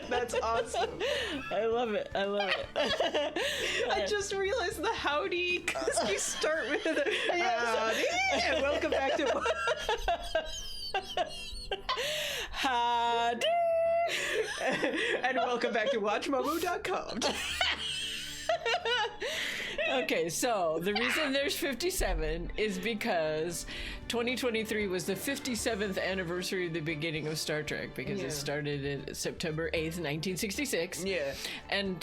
That's awesome. I love it. I just realized the howdy, because you start with howdy, and welcome back to... Howdy! And welcome back to WatchMummo.com. Okay, so the reason there's 57 is because 2023 was the 57th anniversary of the beginning of Star Trek, because it started in September 8th, 1966. Yeah. And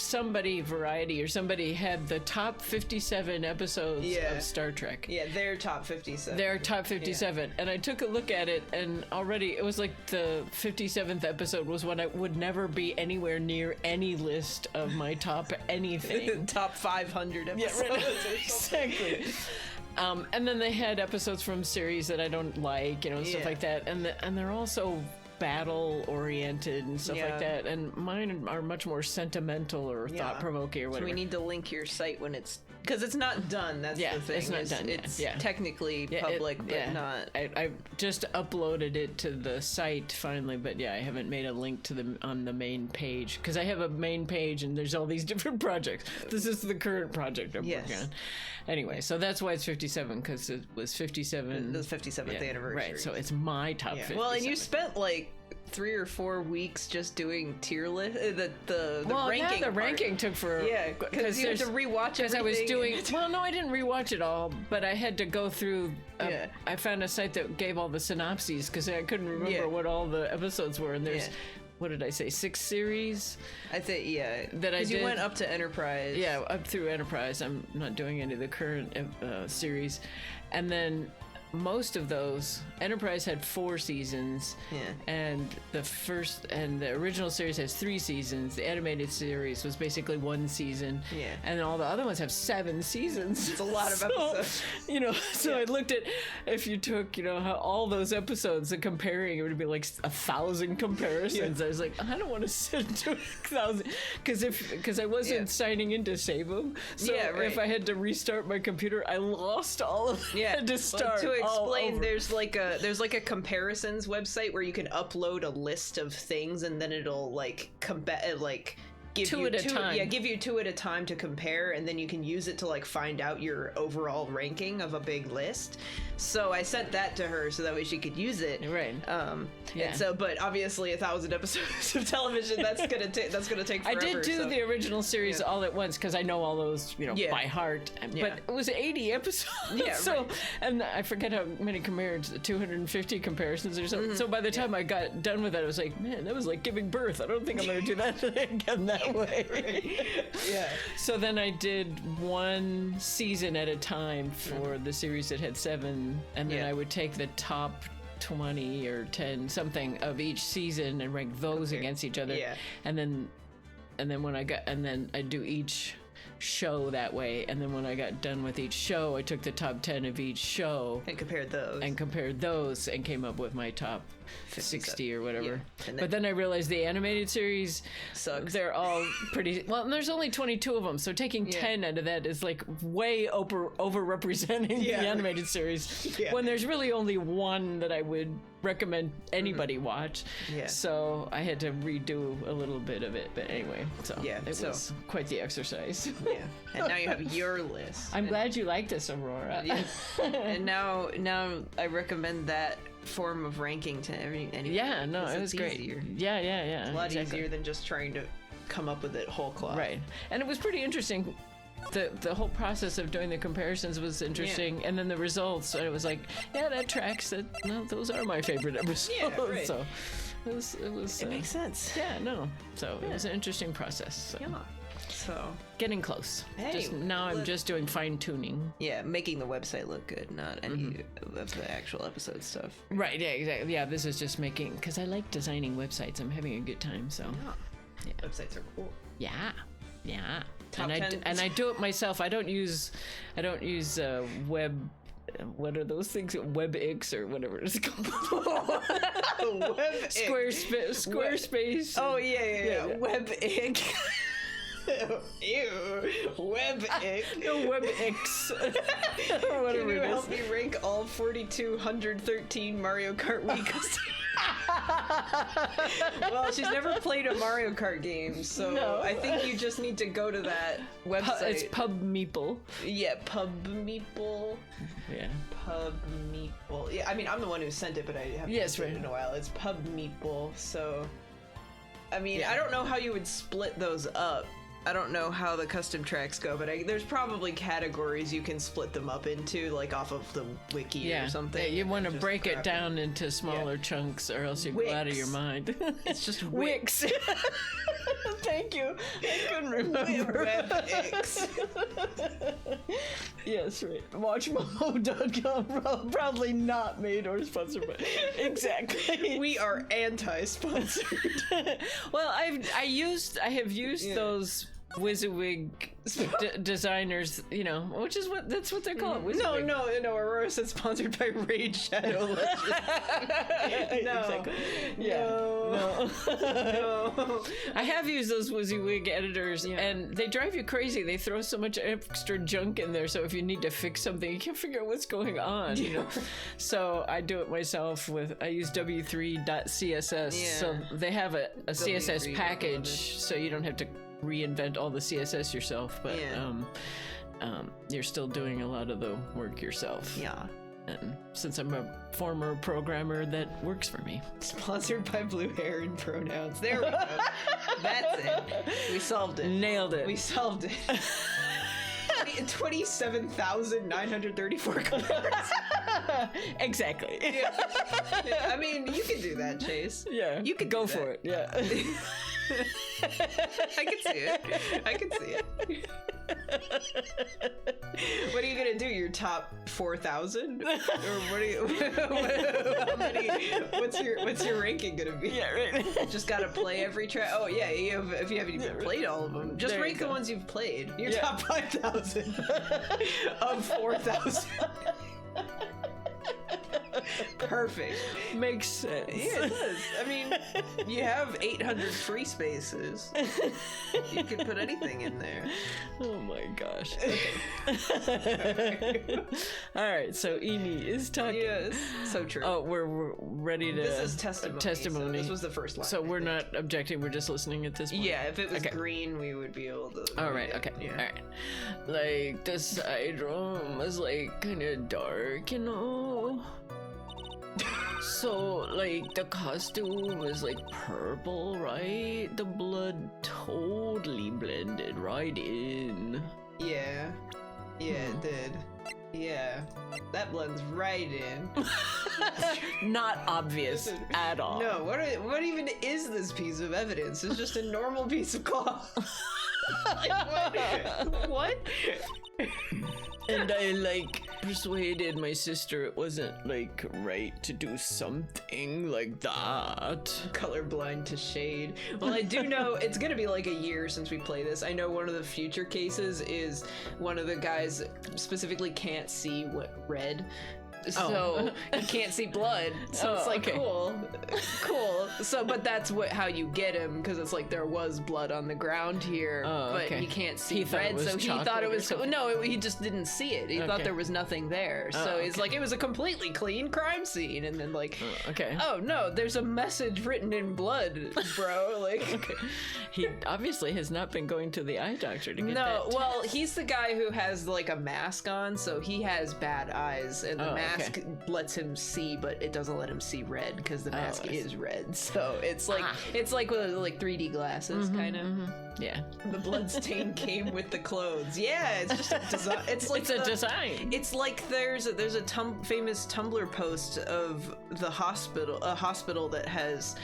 Variety or somebody had the top 57 episodes of Star Trek. Yeah, their top 57. Their top 57. And I took a look at it, and already it was like the 57th episode was when I would never be anywhere near any list of my top anything. Top 500 episodes. Yeah, right. Exactly. And then they had episodes from series that I don't like, stuff like that. And they're also battle oriented and stuff like that. And mine are much more sentimental or thought provoking or whatever. So we need to link your site when it's, because it's not done. That's the thing. It's not done. It's technically public, but not. I just uploaded it to the site finally, but I haven't made a link to them on the main page, because I have a main page and there's all these different projects. This is the current project I'm working on. Anyway, so that's why it's 57, because it was 57. The 57th anniversary. Right, so it's my top 57. Well, and you spent like 3 or 4 weeks just doing tier list. The ranking. The ranking took for because you had to rewatch it. Because I was doing. Well, no, I didn't rewatch it all, but I had to go through. I found a site that gave all the synopses, because I couldn't remember what all the episodes were, and there's. What did I say? 6 series? I think, that I did. You went up to Enterprise. Yeah, up through Enterprise. I'm not doing any of the current series. And then most of those, Enterprise had 4 seasons, and the original series has 3 seasons. The animated series was basically 1 season, and all the other ones have 7 seasons. It's a lot of episodes. So I looked at, if you took, how all those episodes and comparing, it would be like 1,000 comparisons. I was like, I don't want to sit and do 1,000, because I wasn't signing in to save them. So if I had to restart my computer, I lost all of it. Had to start. To explain, there's like a comparisons website where you can upload a list of things, and then it'll give 2 you at a time. Yeah, give you 2 at a time to compare, and then you can use it to find out your overall ranking of a big list. So I sent that to her so that way she could use it. Right. And so, but obviously 1,000 episodes of television, that's gonna take forever. I did do the original series all at once, because I know all those by heart. But it was 80 episodes. And I forget how many comparisons, 250 comparisons or something. So by the time I got done with it, I was like, man, that was like giving birth. I don't think I'm gonna do that again that way. So then I did 1 season at a time for the series that had 7, and then I would take the top 20 or 10 something of each season and rank those against each other. And then I do each show that way, and then when I got done with each show, I took the top 10 of each show and compared those and came up with my top 60 or whatever. But then I realized the animated series sucks. They're all pretty well, and there's only 22 of them, so taking 10 out of that is like way over representing the animated series when there's really only 1 that I would recommend anybody watch. So I had to redo a little bit of it, but anyway, it was quite the exercise. And now you have your list. I'm glad you like this, Aurora. And now I recommend that form of ranking to anybody. It was great. Easier. It's a lot easier than just trying to come up with it whole cloth. Right. And it was pretty interesting. The whole process of doing the comparisons was interesting, and then the results, it was like, that tracks. Those are my favorite episodes. So it makes sense. So it was an interesting process. So getting close. I'm just doing fine tuning. Making the website look good, not any of the actual episode stuff. Right. Yeah. Exactly. Yeah. This is just making, because I like designing websites. I'm having a good time. So. Websites are cool. Yeah. And I do it myself. I don't use web. What are those things? WebX or whatever it's called. Squarespace. Oh yeah. WebX. Ew. WebX. No, WebX. Can you help me rank all 4,213 Mario Kart Wii customers? Well, she's never played a Mario Kart game, so no. I think you just need to go to that website. It's Pub Meeple. Yeah, Pub Meeple. Yeah. Pub Meeple. Yeah, I mean, I'm the one who sent it, but I haven't seen it in a while. It's Pub Meeple, so... I mean, I don't know how you would split those up. I don't know how the custom tracks go, but there's probably categories you can split them up into, like off of the wiki or something. Yeah, you want to break it down into smaller chunks, or else you go out of your mind. It's just Wix. Thank you. I couldn't remember. WebX. Yes, right. WatchMummo.com. Probably not made or sponsored by. Exactly. We are anti-sponsored. Well, I have used those WYSIWYG designers, you know, which is that's what they're called. No, Aurora said sponsored by Raid Shadow Legends. No. Exactly. Yeah. No. I have used those WYSIWYG editors, and they drive you crazy. They throw so much extra junk in there, so if you need to fix something, you can't figure out what's going on, you know. So I do it myself I use w3.css, so they have a CSS package, so you don't have to reinvent all the CSS yourself, but you're still doing a lot of the work yourself. Yeah. And since I'm a former programmer, that works for me. Sponsored by Blue Hair and Pronouns. There we go. That's it. We solved it. Nailed it. We solved it. 27,934 commands. Exactly. Yeah. I mean, you can do that, Chase. Yeah. You could go for it. Yeah. I can see it. What are you gonna do? Your top 4,000? Or what are you? How many? What's your ranking gonna be? Yeah, right. Just gotta play every track. Oh yeah, if you haven't even played all of them, just rank the ones you've played. Your top 5,000 of 4,000. Perfect. Makes sense. Yeah, it does. I mean, you have 800 free spaces. You can put anything in there. Oh my gosh. Okay. All right, so Eni is talking. Yes, so true. Oh, we're ready to... This is testimony. So this was the first line. So we're not objecting, we're just listening at this point? Yeah, if it was green, we would be able to... All right, okay. Yeah. All right. Like, the side room was, like, kind of dark, you know? So, like, the costume was, like, purple, right? The blood totally blended right in. Yeah. Yeah, it did. Yeah. That blends right in. Not obvious at all. No, what even is this piece of evidence? It's just a normal piece of cloth. What? And I, like, persuaded my sister it wasn't, like, right to do something like that. Colorblind to shade. Well, I do know it's gonna be like a year since we play this. I know one of the future cases is one of the guys specifically can't see red. So you can't see blood. So it's like, cool. So, but that's how you get him, because it's like there was blood on the ground here, but he can't see red. So he thought it was no. He just didn't see it. He thought there was nothing there. So it's like it was a completely clean crime scene, and then like, oh no, there's a message written in blood, bro. Like, he obviously has not been going to the eye doctor to get that. Well, he's the guy who has like a mask on, so he has bad eyes, and the mask lets him see, but it doesn't let him see red because the mask is red. So it's like with like 3D glasses, kind of. Yeah. The bloodstain came with the clothes. Yeah, it's just a design. It's like a design. It's like there's a famous Tumblr post of a hospital that has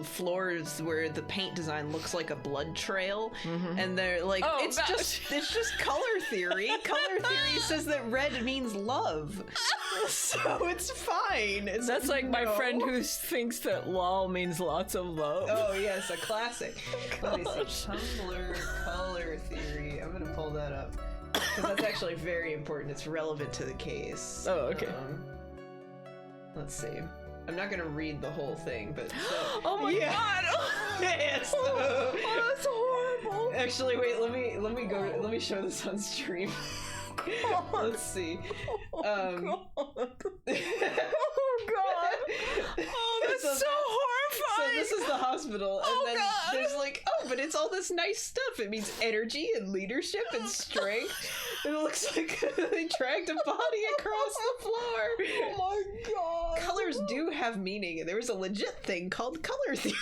floors where the paint design looks like a blood trail, and they're like, it's just color theory. Color theory says that red means love, so it's fine. That's like my friend who thinks that lol means lots of love. Oh yes, a classic. Let me see. Tumblr color theory. I'm gonna pull that up because that's actually very important. It's relevant to the case. Oh, okay. Let's see. I'm not gonna read the whole thing, but oh my god! Yes. That's horrible. Actually, wait. Let me show this on stream. Let's see. Oh god! Oh, that's so this is the hospital. And then there's like, oh, but it's all this nice stuff. It means energy and leadership and strength. And it looks like they dragged a body across the floor. Oh my god. Colors do have meaning, and there was a legit thing called color theory.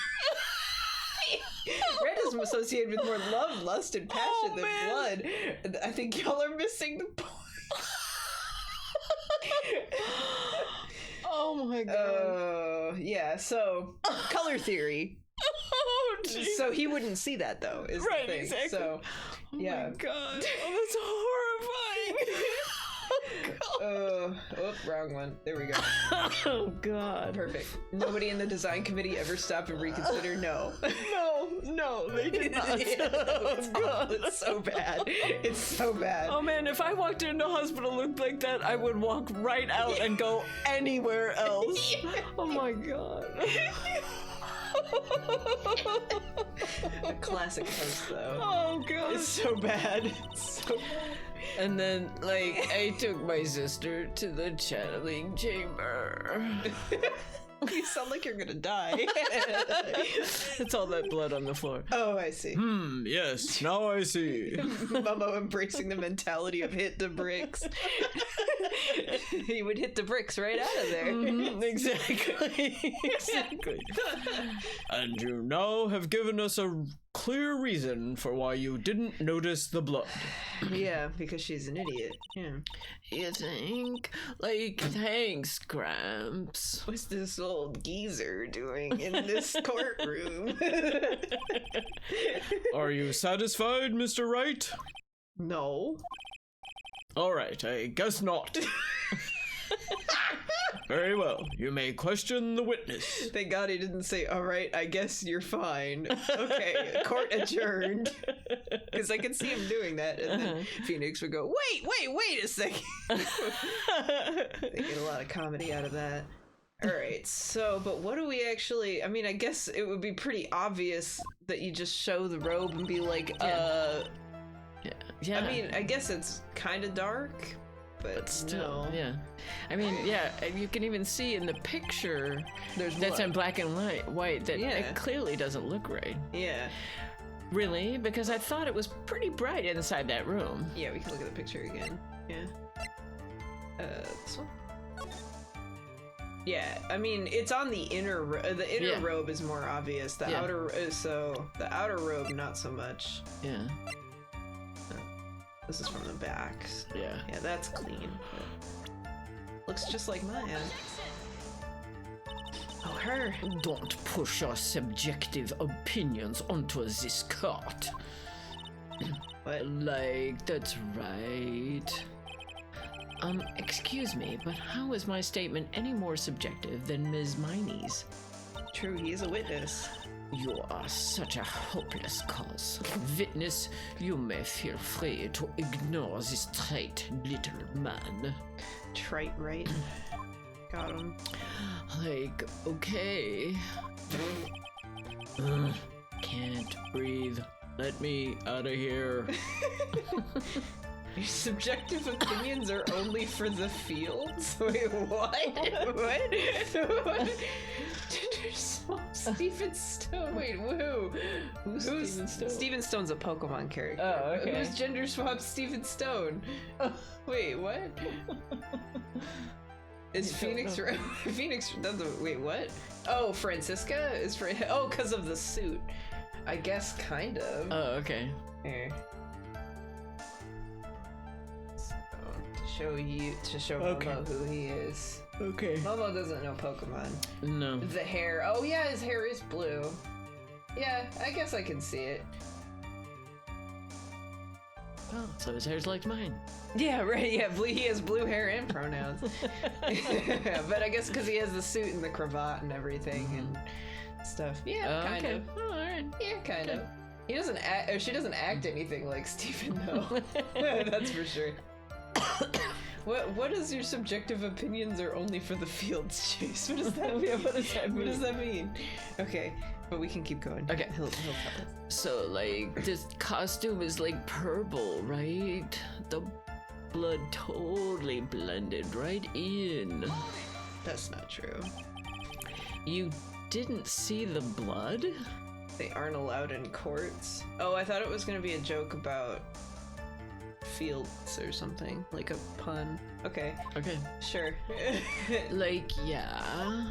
Red is associated with more love, lust, and passion than blood. And I think y'all are missing the point. Oh my god. Yeah, so color theory. Oh, geez. So he wouldn't see that, though, is right, the thing. Exactly. So, yeah. Oh my god. Oh, that's horrifying. Wrong one. There we go. Oh god. Perfect. Nobody in the design committee ever stopped and reconsidered? No. No, they did not. Oh god. It's so bad. It's so bad. Oh man, if I walked into a hospital looked like that, I would walk right out and go anywhere else. Oh my god. A classic post, though. Oh god. It's so bad. It's so bad. And then, like, I took my sister to the channeling chamber. You sound like you're gonna die. It's all that blood on the floor. Oh, I see. Yes, now I see. Mummo embracing the mentality of hit the bricks. He would hit the bricks right out of there. Exactly. And you now have given us a clear reason for why you didn't notice the blood. Yeah, because she's an idiot. Yeah. You think? Like, thanks, Gramps. What's this old geezer doing in this courtroom? Are you satisfied, Mr. Wright? No. All right, I guess not. Very well. You may question the witness. Thank God he didn't say, all right, I guess you're fine. Okay, court adjourned. Because I could see him doing that. And then Phoenix would go, wait a second. They get a lot of comedy out of that. All right, so, but what do we actually, I mean, I guess it would be pretty obvious that you just show the robe and be like, Yeah. I mean, I guess it's kind of dark, but still, no. Yeah. I mean, yeah, you can even see in the picture that's in black and white that it clearly doesn't look right. Yeah. Really? Because I thought it was pretty bright inside that room. Yeah, we can look at the picture again. Yeah. This one? Yeah, I mean, it's on the inner the inner robe is more obvious. The outer, so the outer robe, not so much. Yeah. This is from the back. Yeah. Yeah, that's clean. Looks just like mine. Oh, her. Don't push our subjective opinions onto this cart. What? Like, that's right. Excuse me, but how is my statement any more subjective than Ms. Miney's? True, he is a witness. You are such a hopeless cause. Witness, you may feel free to ignore this trite little man. Trite, right? Got him. Like, okay. Can't breathe. Let me out of here. Your subjective opinions are only for the fields? Wait, what? What? Gender swap Stephen Stone. Wait, who? Who's Stephen Stone? Stephen Stone's a Pokemon character. Oh, okay. Who's gender swap Stephen Stone? Wait, what? Is Phoenix... Phoenix doesn't... Wait, what? Oh, Francisca is for... Oh, because of the suit. I guess, kind of. Oh, okay. Here. To show Mummo who he is. Okay. Mummo doesn't know Pokemon. No. The hair. Oh yeah, his hair is blue. Yeah, I guess I can see it. Oh, so his hair's like mine. Yeah, right. Yeah, he has blue hair and pronouns. But I guess because he has the suit and the cravat and everything and stuff. Yeah, kind of. Oh, all right. Yeah, kind of. He doesn't act. Or she doesn't act anything like Stephen, though. That's for sure. What is your subjective opinions are only for the fields, Chase? What does that mean? What does that mean? Okay, but we can keep going. Okay. He'll tell us. So, like, this costume is like purple, right? The blood totally blended right in. That's not true. You didn't see the blood. They aren't allowed in courts. Oh, I thought it was gonna be a joke about fields or something, like a pun. Okay. Sure. Like, yeah.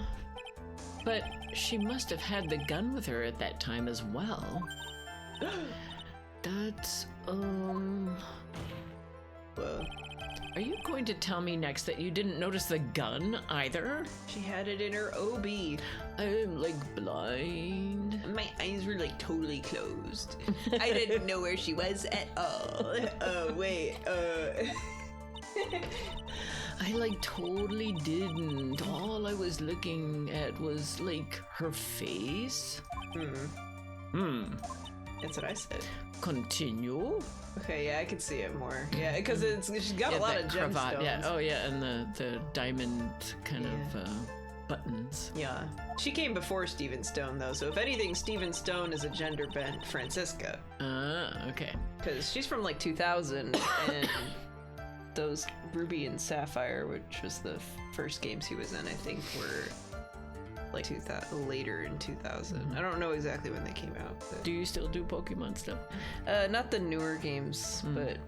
But she must have had the gun with her at that time as well. That's, Whoa. Are you going to tell me next that you didn't notice the gun either? She had it in her OB. I'm like blind. My eyes were like totally closed. I didn't know where she was at all. Oh, wait, I like totally didn't. All I was looking at was like her face. That's what I said. Continue. Okay, yeah, I can see it more. Yeah, because she's got a lot of gemstones. Yeah, oh yeah, and the diamond kind of buttons. Yeah. She came before Stephen Stone, though, so if anything, Stephen Stone is a gender-bent Francisca. Okay. Because she's from, like, 2000, and those Ruby and Sapphire, which was the first games he was in, I think, were... like 2000, later in 2000. I don't know exactly when they came out. But... Do you still do Pokemon stuff? Not the newer games, but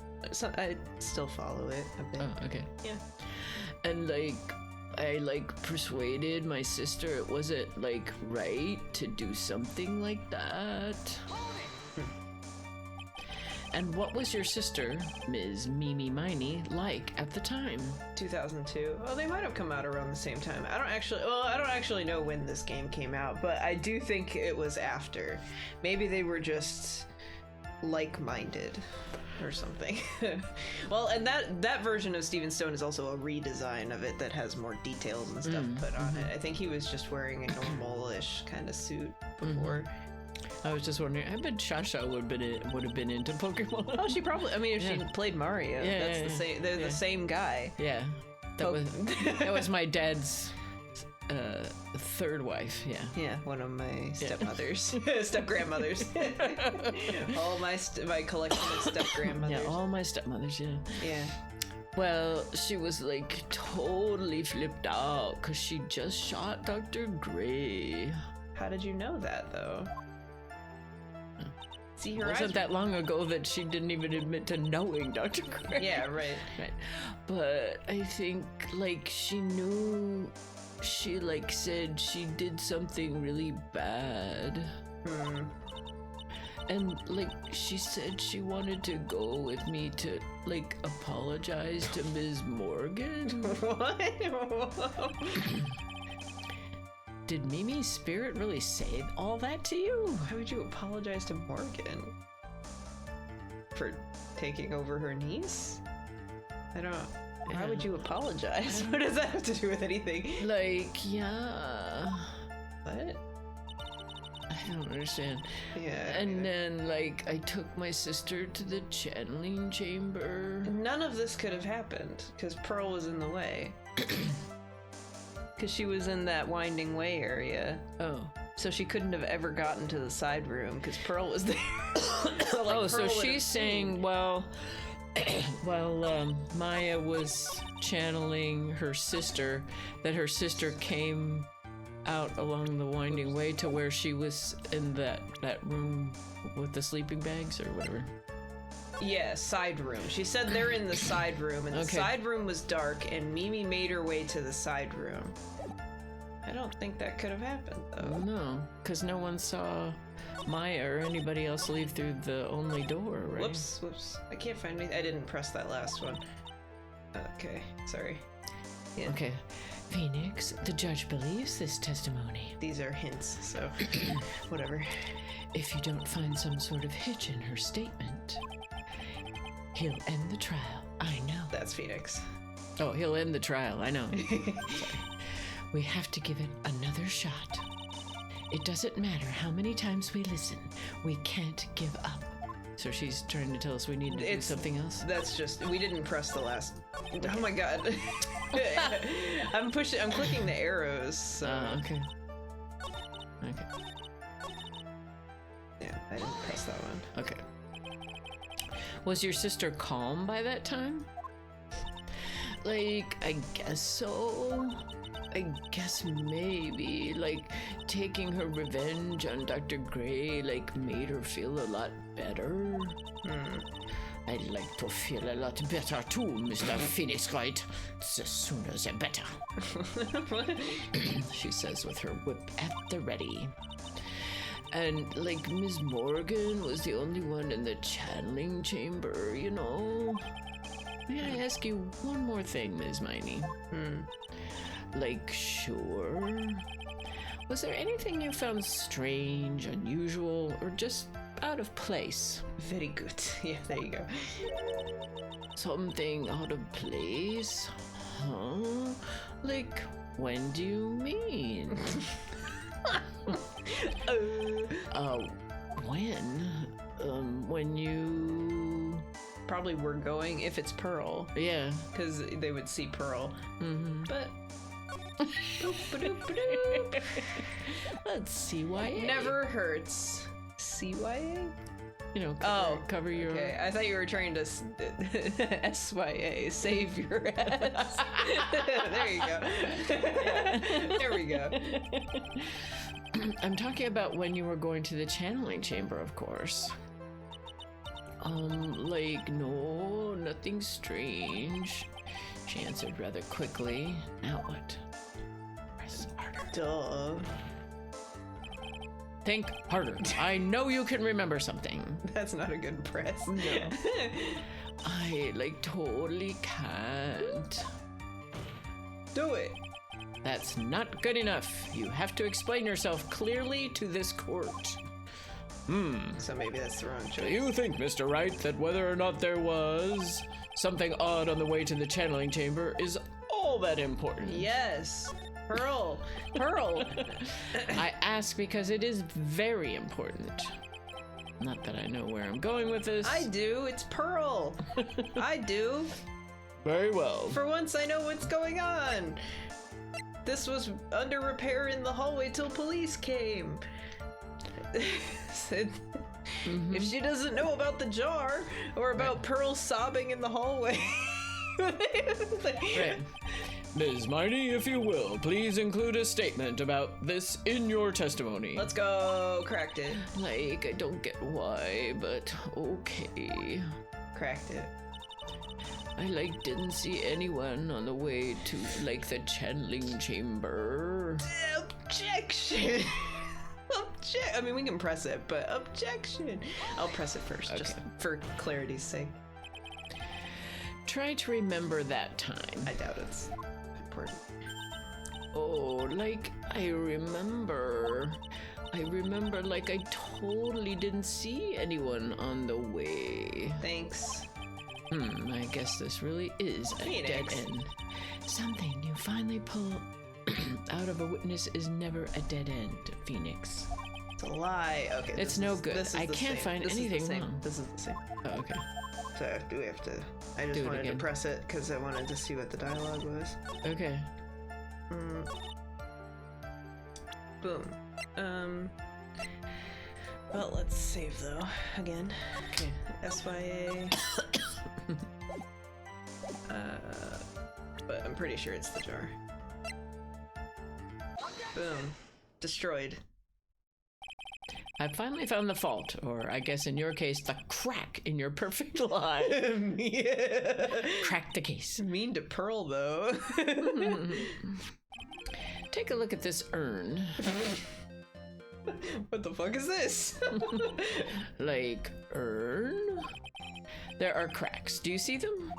I still follow it a bit. Oh, okay. Yeah. And like, I like persuaded my sister it wasn't like right to do something like that. And what was your sister, Ms. Mimi Miney, like at the time? 2002. Well, they might have come out around the same time. I don't actually know when this game came out, but I do think it was after. Maybe they were just like-minded or something. Well, and that version of Stephen Stone is also a redesign of it that has more details and stuff put on it. I think he was just wearing a normal-ish kind of suit before. I was just wondering. I bet Shasha would have been into Pokemon. Oh, she probably. I mean, if she played Mario, that's the same. They're the same guy. Yeah, that was my dad's third wife. Yeah. Yeah, one of my stepmothers, step grandmothers. All my collection of step grandmothers. Yeah, all my stepmothers. Yeah. Yeah. Well, she was like totally flipped out because she just shot Dr. Gray. How did you know that, though? See, her it wasn't that long ago that she didn't even admit to knowing Dr. Gray. Yeah, right. But I think, like, she knew, she, like, said she did something really bad. And, like, she said she wanted to go with me to, like, apologize to Ms. Morgan. What? Did Mimi's spirit really say all that to you? Why would you apologize to Morgan? For taking over her niece? I don't... Why would you apologize? What does that have to do with anything? Like, yeah... What? I don't understand. Yeah. And then, like, I took my sister to the channeling chamber. None of this could have happened, because Pearl was in the way. Because she was in that winding way area. Oh. So she couldn't have ever gotten to the side room because Pearl was there. So she's saying, while Maya was channeling her sister, that her sister came out along the winding way to where she was in that room with the sleeping bags or whatever. Yeah, side room. She said they're in the side room, and the side room was dark, and Mimi made her way to the side room. I don't think that could have happened, though. No, because no one saw Maya or anybody else leave through the only door, right? Whoops. I can't find anything. I didn't press that last one. Okay, sorry. Yeah. Okay. Phoenix, the judge believes this testimony. These are hints, so whatever. If you don't find some sort of hitch in her statement, he'll end the trial. I know. That's Phoenix. Oh, he'll end the trial. I know. We have to give it another shot. It doesn't matter how many times we listen. We can't give up. So she's trying to tell us we need to do something else? That's just... We didn't press the last... Oh my god. I'm clicking the arrows, so... Okay. Yeah, I didn't press that one. Okay. Was your sister calm by that time? Like, I guess so. I guess maybe, like, taking her revenge on Dr. Gray, like, made her feel a lot better. I'd like to feel a lot better too, Mr. Phoenix Wright. The sooner the better. She says with her whip at the ready. And, like, Ms. Morgan was the only one in the channeling chamber, you know? May I ask you one more thing, Ms. Miney? Like, sure. Was there anything you found strange, unusual, or just out of place? Very good. Yeah, there you go. Something out of place? Huh? Like, when do you mean? When you... Probably were going, if it's Pearl. Yeah. Because they would see Pearl. But... Let's see why. Never hurts. CYA? You know, cover your... Okay, I thought you were trying to... SYA, save your ass. There you go. There we go. I'm talking about when you were going to the channeling chamber, of course. Like, no, nothing strange. She answered rather quickly. Now what? Press harder. Duh. Think harder. I know you can remember something. That's not a good press. No. I, like, totally can't. Do it. That's not good enough. You have to explain yourself clearly to this court. So maybe that's the wrong choice. Do you think, Mr. Wright, that whether or not there was something odd on the way to the channeling chamber is all that important? Yes. Pearl. Pearl. I ask because it is very important. Not that I know where I'm going with this. I do. It's Pearl. I do. Very well. For once, I know what's going on. This was under repair in the hallway till police came. If she doesn't know about the jar or about Pearl sobbing in the hallway. Right. Ms. Miney, if you will, please include a statement about this in your testimony. Let's go. Cracked it. Like, I don't get why, but okay. Cracked it. I, like, didn't see anyone on the way to, like, the channeling chamber. Objection. I mean, we can press it, but objection. I'll press it first, just for clarity's sake. Try to remember that time. I doubt it's important. Oh, like, I remember, like, I totally didn't see anyone on the way. Thanks. I guess this really is a dead end. Something you finally pull out of a witness is never a dead end, Phoenix. It's a lie. Okay. It's no good. I can't find anything wrong. This is the same. Oh, okay. So, do we have to... I just wanted to press it because I wanted to see what the dialogue was. Okay. Boom. Well, let's save, though. Again. Okay. SYA. But I'm pretty sure it's the jar. Boom. Destroyed. I finally found the fault, or I guess in your case, the crack in your perfect lie. Yeah. Crack the case. Mean to Pearl, though. Take a look at this urn. What the fuck is this? Like, urn? There are cracks. Do you see them?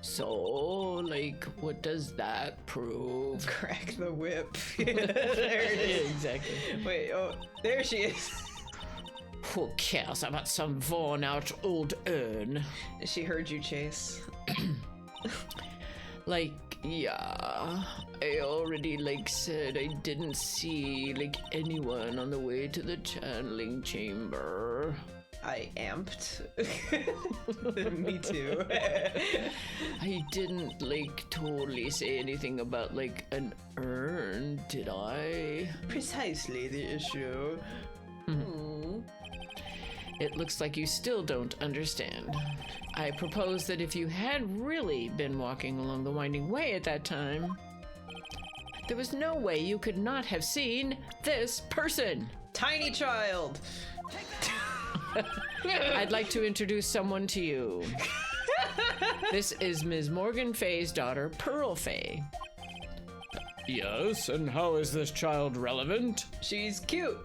So, like, what does that prove? Crack the whip. Yeah, there it is. Exactly. Wait, oh, there she is. Who cares about some worn-out old urn? She heard you, Chase. Like, yeah, I already, like, said I didn't see, like, anyone on the way to the channeling chamber. I amped. Me too. I didn't, like, totally say anything about, like, an urn, did I? Precisely the issue. It looks like you still don't understand. I propose that if you had really been walking along the winding way at that time, there was no way you could not have seen this person. Tiny child. I'd like to introduce someone to you. This is Ms. Morgan Fay's daughter, Pearl Fay. Yes, and how is this child relevant? She's cute.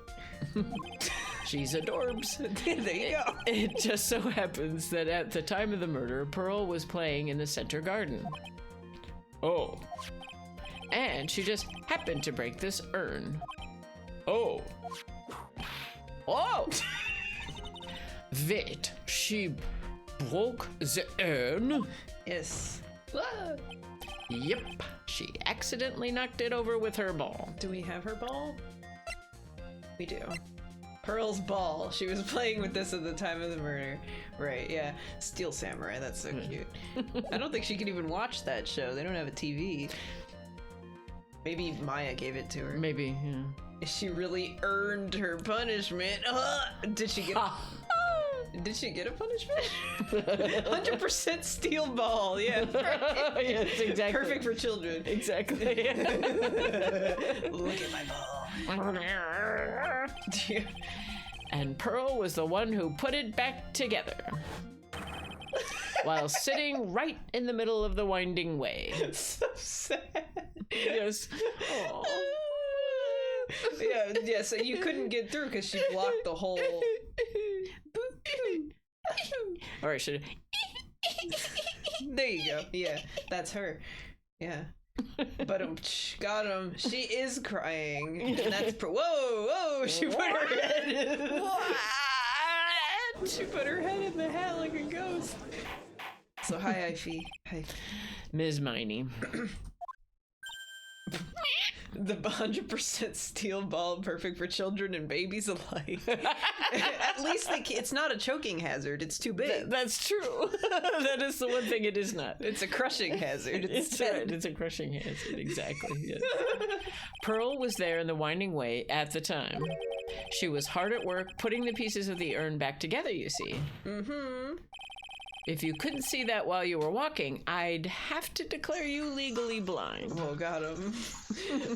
She's adorbs. There you go. It just so happens that at the time of the murder, Pearl was playing in the center garden. Oh. And she just happened to break this urn. Oh. Oh! Wait, she broke the urn? Yes. Yep, she accidentally knocked it over with her ball. Do we have her ball? We do. Pearl's ball. She was playing with this at the time of the murder. Right, yeah. Steel Samurai, that's so cute. I don't think she can even watch that show. They don't have a TV. Maybe Maya gave it to her. Maybe, yeah. She really earned her punishment. Did she get Did she get a punishment? 100% steel ball. Yeah. Yes, exactly. Perfect for children. Exactly. Look at my ball. And Pearl was the one who put it back together. While sitting right in the middle of the winding way. So sad. Yes. Aww. Yeah, so you couldn't get through because she blocked the whole... Or I should... There you go. Yeah, that's her. Yeah. But got him. She is crying. And that's... Whoa! She put her head... What? She put her head in the hat like a ghost. So hi, Ify. Hi. Ms. Miney. The 100% steel ball, perfect for children and babies alike. At least it's not a choking hazard. It's too big. That's true. That is the one thing it is not. It's a crushing hazard. It's right. It's a crushing hazard. Exactly. Yes. Pearl was there in the winding way at the time. She was hard at work putting the pieces of the urn back together, you see. Mm-hmm. If you couldn't see that while you were walking, I'd have to declare you legally blind. Oh, got him.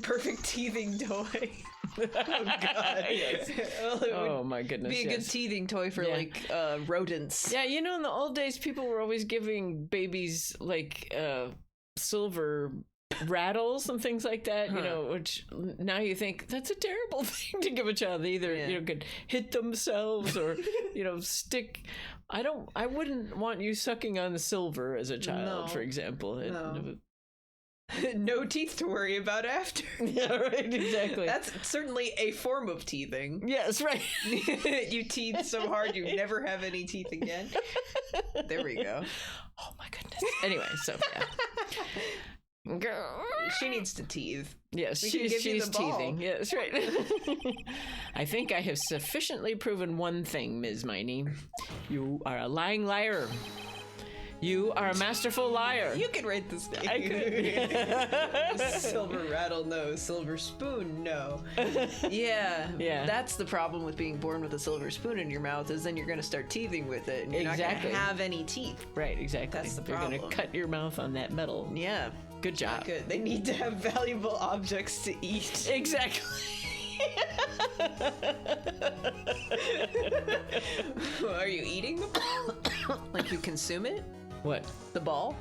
Perfect teething toy. Oh, God. Yes. Well, oh, my goodness. Be a good teething toy for, rodents. Yeah, you know, in the old days, people were always giving babies, silver rattles and things like that, you know, which now you think that's a terrible thing to give a child. They either, could hit themselves or, stick... I wouldn't want you sucking on the silver as a child, for example. No. No teeth to worry about after. Yeah, right, exactly. That's certainly a form of teething. Yes, right. You teeth so hard you never have any teeth again. There we go. Oh my goodness. Anyway, so yeah. She needs to teethe. Yes, she's teething. Yes, right. I think I have sufficiently proven one thing, Ms. Miney. You are a lying liar. You are a masterful liar. You can write this down. I could. Silver rattle, no. Silver spoon, no. Yeah. That's the problem with being born with a silver spoon in your mouth, is then you're going to start teething with it, and you're not going to have any teeth. Right, exactly. That's the problem. You're going to cut your mouth on that metal. Yeah. Good job. Good. They need to have valuable objects to eat. Exactly. Are you eating the ball? Like you consume it? What? The ball?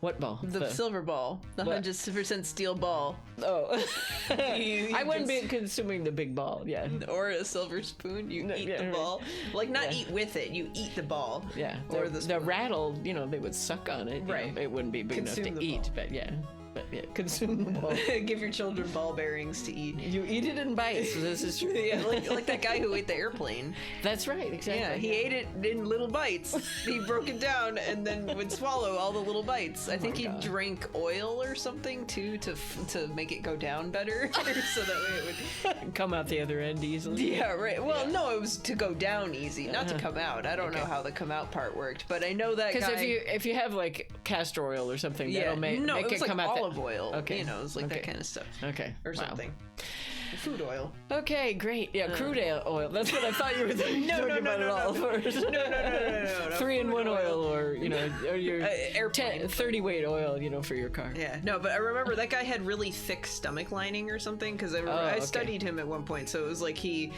What ball? The silver ball. The 100% steel ball. Oh. I wouldn't be consuming the big ball, yeah. Or a silver spoon. You eat the ball. Like, not eat with it. You eat the ball. Yeah. Or the rattle, they would suck on it. Right. It wouldn't be big enough to eat, ball. but yeah. Consume the ball. Give your children ball bearings to eat. You eat it in bites. So this is true. Yeah, like that guy who ate the airplane. That's right, exactly. Yeah, he ate it in little bites. He broke it down and then would swallow all the little bites. I think he drank oil or something too to make it go down better, so that way it would come out the other end easily. Yeah, right. Well, no, it was to go down easy, not to come out. I don't know how the come out part worked, but I know that because if you have like castor oil or something, that'll make it come out. Olive oil. Okay. It's like that kind of stuff. Okay. Or something. food oil. Okay, great. Yeah, crude oil. That's what I thought you were talking about at all first. No. 3-in-1 oil, or or your 30 weight oil, for your car. Yeah, no, but I remember that guy had really thick stomach lining or something, because I studied him at one point, so it was like he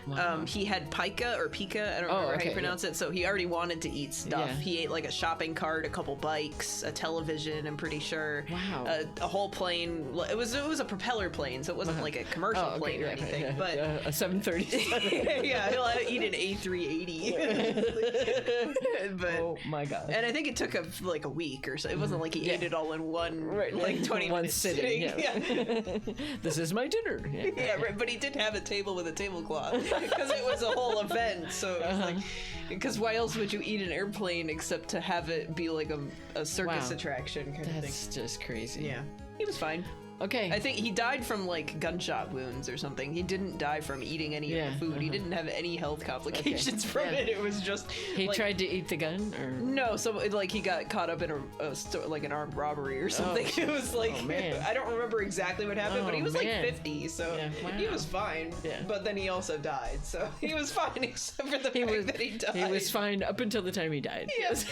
had pica, I don't remember how you pronounce it, so he already wanted to eat stuff. Yeah. He ate like a shopping cart, a couple bikes, a television, I'm pretty sure. Wow. A whole plane. It was a proper plane, so it wasn't like a commercial plane or anything. Yeah. But a 737. Yeah, he'll eat an A380. But, oh my god! And I think it took him like a week or so. It wasn't like he ate it all in one, like 20 minutes sitting. Yeah. This is my dinner. Yeah, right. But he did have a table with a tablecloth because it was a whole event. So it was like, because why else would you eat an airplane except to have it be like a circus attraction kind of thing? That's just crazy. Yeah, he was fine. Okay. I think he died from like gunshot wounds or something. He didn't die from eating any of the food. He didn't have any health complications from it. It was just he tried to eat the gun, or no? So like he got caught up in like an armed robbery or something. It was like I don't remember exactly what happened, but he was like 50, so he was fine. Yeah. But then he also died, so he was fine except for the fact that he died. He was fine up until the time he died. Yes.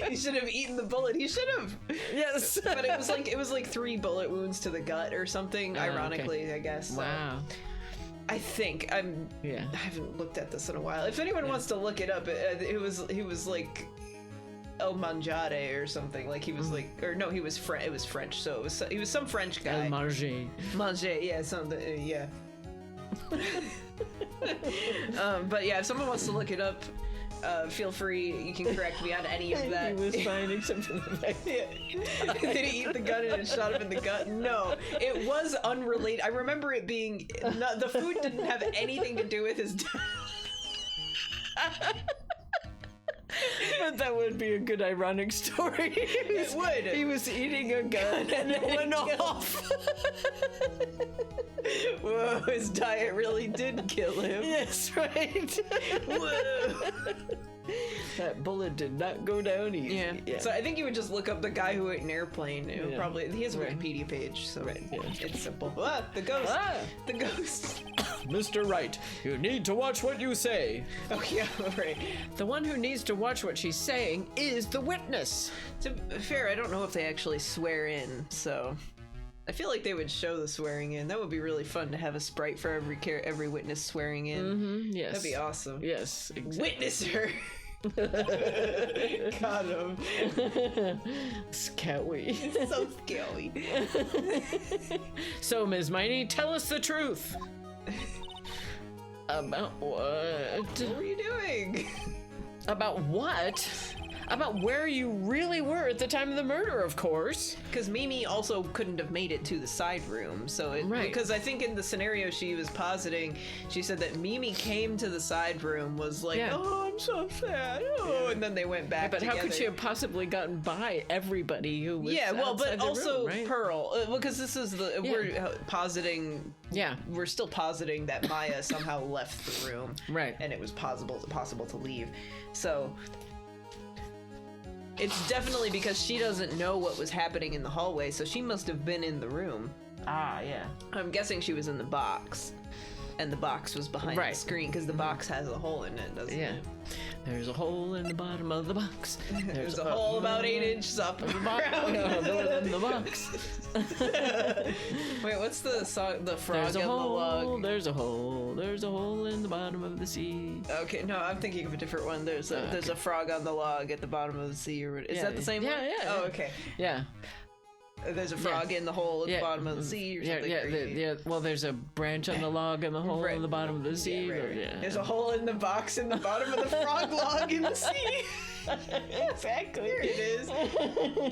He should have eaten the bullet. He should have. Yes. But it was like 3 bullet wounds to the gut or something. Ironically, I guess. Wow. I think I haven't looked at this in a while. If anyone wants to look it up, he was like El Mangiare or something. Like he was like, or no, he was it was French. So he was some French guy. El Manger. Yeah, something. Yeah. But yeah, if someone wants to look it up, feel free. You can correct me on any of that. He was fine except for the fact Did he eat the gun and it shot him in the gut? No, it was unrelated. I remember it being the food didn't have anything to do with his death. But that would be a good ironic story. It would. He was eating a gun and it went off. Whoa, his diet really did kill him. Yes, right. Whoa. That bullet did not go down easy. Yeah. So I think you would just look up the guy who ate an airplane. It would probably he has a Wikipedia page, so it's simple. The ghost. The ghost. Mr. Wright, you need to watch what you say. Oh yeah, right. The one who needs to watch what she's saying is the witness. To be fair, I don't know if they actually swear in, so I feel like they would show the swearing in. That would be really fun to have a sprite for every witness swearing in. Mm-hmm, yes. That'd be awesome. Yes, exactly. Witness her. Got him. Scary. It's so scary. So, Ms. Miney, tell us the truth. About what? What were you doing? About what? About where you really were at the time of the murder, of course. Because Mimi also couldn't have made it to the side room, so because I think in the scenario she was positing, she said that Mimi came to the side room, was like, oh, I'm so sad, and then they went back but together. How could she have possibly gotten by everybody who was but also room, right? Pearl, because this is we're positing, we're still positing that Maya somehow left the room, right, and it was possible to leave, so it's definitely because she doesn't know what was happening in the hallway, so she must have been in the room. Yeah. I'm guessing she was in the box, and the box was behind the screen, because the box has a hole in it, doesn't it? There's a hole in the bottom of the box. There's a hole about 8 inches up around in the box. Wait, what's the song? The frog in the log. There's a hole. There's a hole in the bottom of the sea. Okay, no, I'm thinking of a different one. There's a frog on the log at the bottom of the sea. Is that the same one? Yeah. Oh, okay. Yeah. There's a frog in the hole at the bottom of the sea or something. Well, there's a branch on the log in the hole in the bottom of the sea. There's a hole in the box in the bottom of the frog log in the sea. Exactly. Here it is.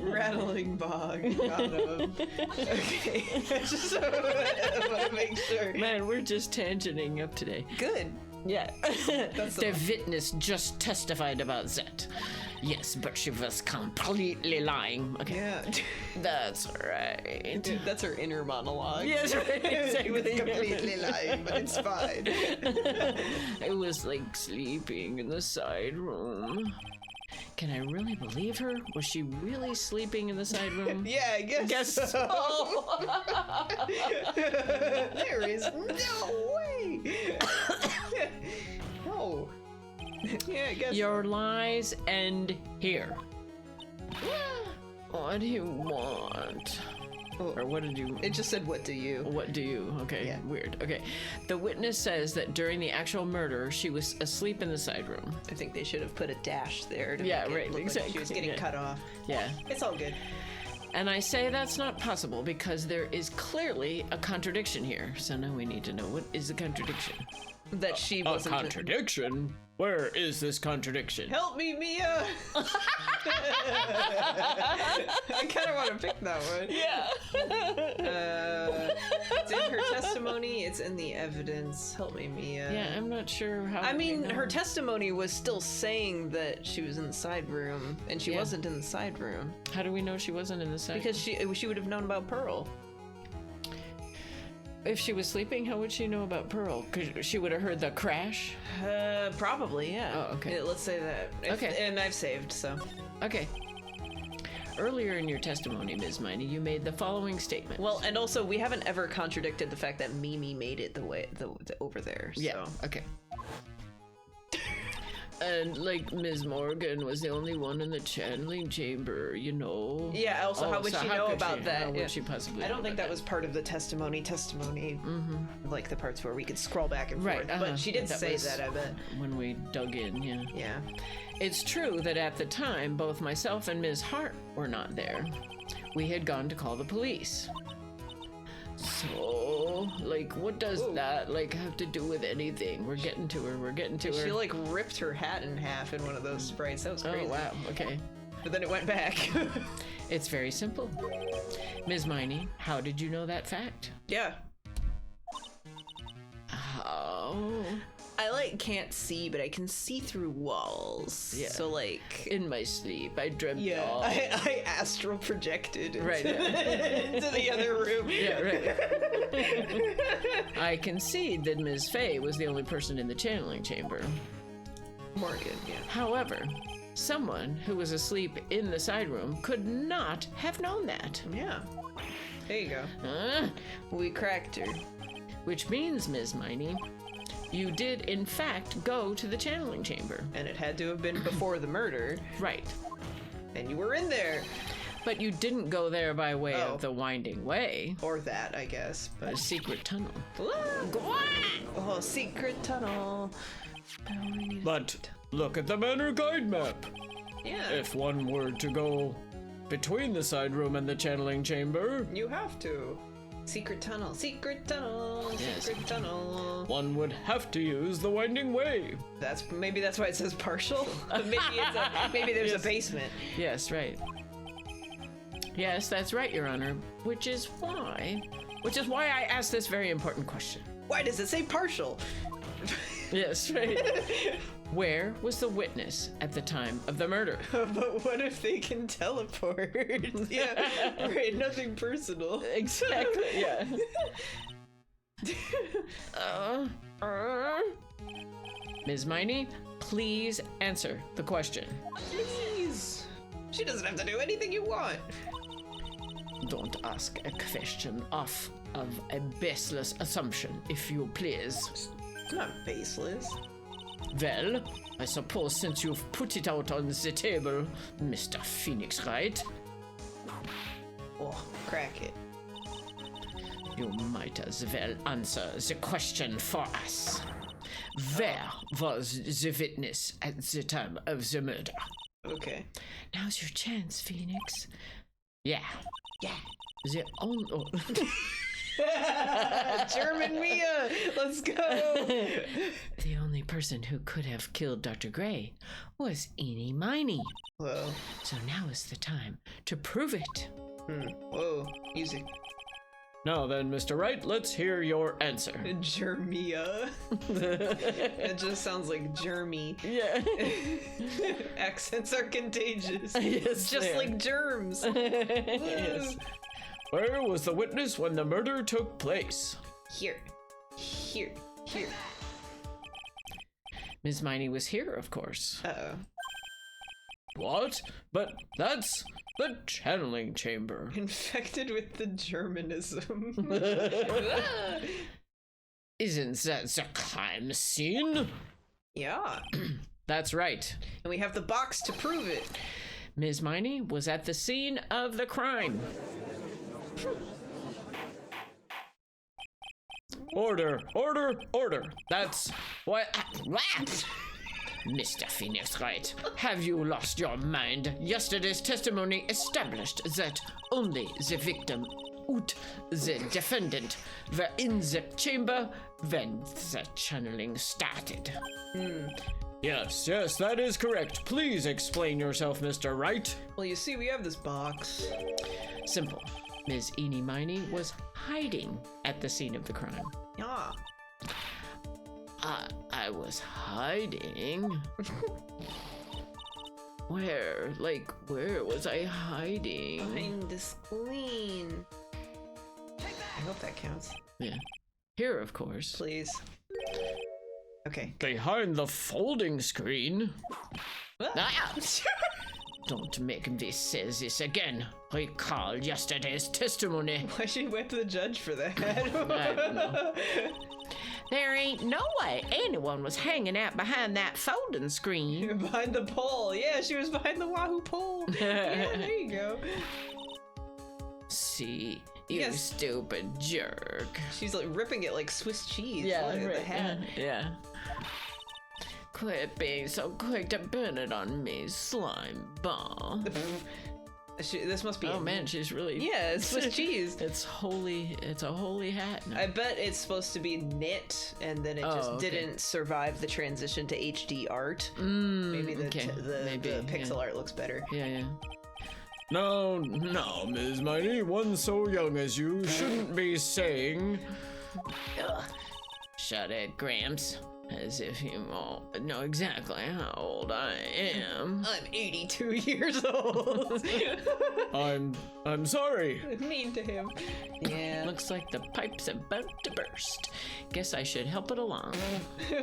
Rattling bog. Okay. Just I want to make sure. Man, we're just tangenting up today. Good. Yeah. The witness just testified about that. Yes, but she was completely lying. Okay. Yeah. That's right. That's her inner monologue. Yes, right. Exactly. She was completely lying, but it's fine. I was like sleeping in the side room. Can I really believe her? Was she really sleeping in the side room? Yeah, I guess so. There is no way. No. Yeah, I guess. Your lies end here. What do you want? Or what did you... It just said, what do you? What do you? Okay, yeah. Weird. Okay. The witness says that during the actual murder, she was asleep in the side room. I think they should have put a dash there to make it look like she was getting cut off. Yeah. It's all good. And I say that's not possible because there is clearly a contradiction here. So now we need to know, what is the contradiction? That she wasn't... A contradiction? Where is this contradiction? Help me, Mia! I kind of want to pick that one. Yeah. It's in her testimony. It's in the evidence. Help me, Mia. Yeah, I'm not sure how... I mean, her testimony was still saying that she was in the side room, and she wasn't in the side room. How do we know she wasn't in the side room? Because she would have known about Pearl. If she was sleeping, how would she know about Pearl? Because she would have heard the crash? Probably, yeah. Oh, okay. Let's say that. Okay. And I've saved, so. Okay. Earlier in your testimony, Ms. Miney, you made the following statement. Well, and also, we haven't ever contradicted the fact that Mimi made it over there, so. Yeah, okay. And, like, Ms. Morgan was the only one in the channeling chamber, you know? Yeah, also, how would she know about that? How would she possibly I don't think that was part of the testimony, like the parts where we could scroll back and forth. But she did say that, I bet. When we dug in, yeah. Yeah. It's true that at the time, both myself and Ms. Hart were not there. We had gone to call the police. So, like, what does that, like, have to do with anything? We're getting to her. She, like, ripped her hat in half in one of those sprites. That was crazy. Oh, wow. Okay. But then it went back. It's very simple. Ms. Miney, how did you know that fact? Yeah. How? I, like, can't see, but I can see through walls. Yeah. So, like... In my sleep, I dreamt all. I astral projected into, right, into the other room. Yeah, right. I concede that Ms. Fay was the only person in the channeling chamber. Morgan, yeah. However, someone who was asleep in the side room could not have known that. Yeah. There you go. We cracked her. Which means, Ms. Miney, you did, in fact, go to the channeling chamber. And it had to have been before the murder. Right. And you were in there. But you didn't go there by way of the winding way. Or that, I guess. But a secret tunnel. Oh, secret tunnel. But look at the manor guide map. Yeah. If one were to go between the side room and the channeling chamber... You have to. Secret tunnel, secret tunnel, secret tunnel. One would have to use the winding way. Maybe that's why it says partial. Maybe there's a basement. Yes, right. Yes, that's right, Your Honor. Which is why I asked this very important question. Why does it say partial? Yes, right. Where was the witness at the time of the murder? But what if they can teleport? Yeah, right, nothing personal. Exactly, yeah. Ms. Miney, please answer the question. Please. She doesn't have to do anything you want. Don't ask a question off of a baseless assumption, if you please. It's not baseless. Well, I suppose since you've put it out on the table, Mr. Phoenix, right? Oh, crack it. You might as well answer the question for us. Where was the witness at the time of the murder? Okay. Now's your chance, Phoenix. Yeah. Yeah. The only... German Mia! Let's go! The only person who could have killed Dr. Gray was Eenie Miney. Whoa. So now is the time to prove it. Whoa. Music. Now then, Mr. Wright, let's hear your answer. Germia. It just sounds like Jermy. Yeah. Accents are contagious. Yes, just like germs. Yes. Where was the witness when the murder took place? Here. Ms. Miney was here, of course. Uh-oh. What? But that's the channeling chamber. Infected with the Germanism. Isn't that the crime scene? Yeah. That's right. And we have the box to prove it. Ms. Miney was at the scene of the crime. Order, order, order. That's what. Mr. Phoenix Wright, have you lost your mind? Yesterday's testimony established that only the victim and the defendant were in the chamber when the channeling started. Yes, that is correct. Please explain yourself, Mr. Wright. Well, you see, we have this box. Simple. Ms. Eenie Miney was hiding at the scene of the crime. Yeah. I was hiding? Where was I hiding? Behind the screen. I hope that counts. Yeah. Here, of course. Please. Okay. Behind the folding screen? Ah! Don't make me say this again. Recall yesterday's testimony. Why should you whip the judge for that? There ain't no way anyone was hanging out behind that folding screen. Behind the pole. Yeah, she was behind the Wahoo pole. Yeah, there you go. See, you stupid jerk. She's like ripping it like Swiss cheese. Yeah, right. The hat. Yeah. Quit being so quick to burn it on me, slime ball. This must be. Oh man, she's really. Yeah, it's Swiss cheese. It's holy. It's a holy hat. Now. I bet it's supposed to be knit, and then it just didn't survive the transition to HD art. Maybe the pixel art looks better. Yeah. No, Ms. Miney, one so young as you shouldn't be saying. Ugh. Shut it, Gramps. As if you won't know exactly how old I am. I'm 82 years old. I'm sorry. Mean to him. Yeah. Looks like the pipe's about to burst. Guess I should help it along.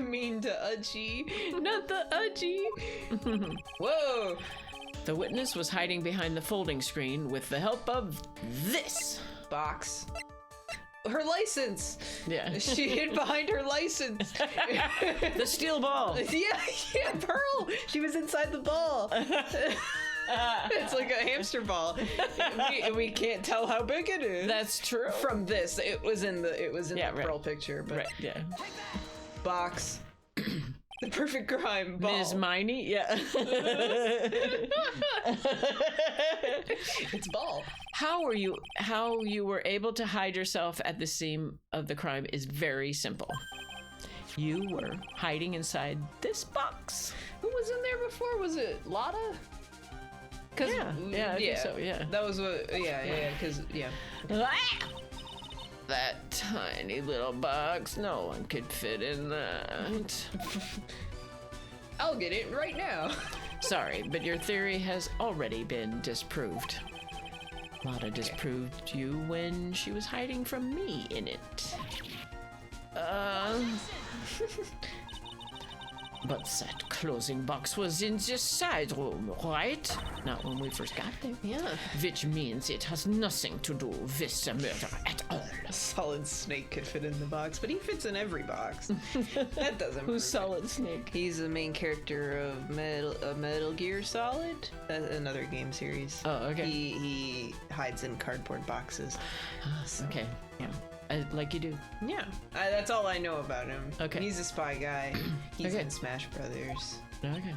Mean to Udgy. Not the Udgy. Whoa. The witness was hiding behind the folding screen with the help of this box. Her license. Yeah. She hid behind her license. The steel ball. Yeah, Pearl. She was inside the ball. It's like a hamster ball. We can't tell how big it is. That's true. From this, it was in the Pearl picture, but box. The perfect crime ball. Ms. Miney, yeah. It's ball. How you were able to hide yourself at the scene of the crime is very simple. You were hiding inside this box. Who was in there before? Was it Lotta? I think so, yeah. That was what, because. That tiny little box, no one could fit in that. I'll get it right now. Sorry, but your theory has already been disproved. Lotta disproved you when she was hiding from me in it. But that closing box was in the side room, right? Not when we first got there. Yeah. Which means it has nothing to do with the murder at all. A Solid Snake could fit in the box, but he fits in every box. That doesn't. Who's Solid Snake? He's the main character of Metal Gear Solid, another game series. Oh, okay. He hides in cardboard boxes. Okay. Yeah. Like you do. Yeah. That's all I know about him. Okay. He's a spy guy. He's in Smash Brothers. Okay.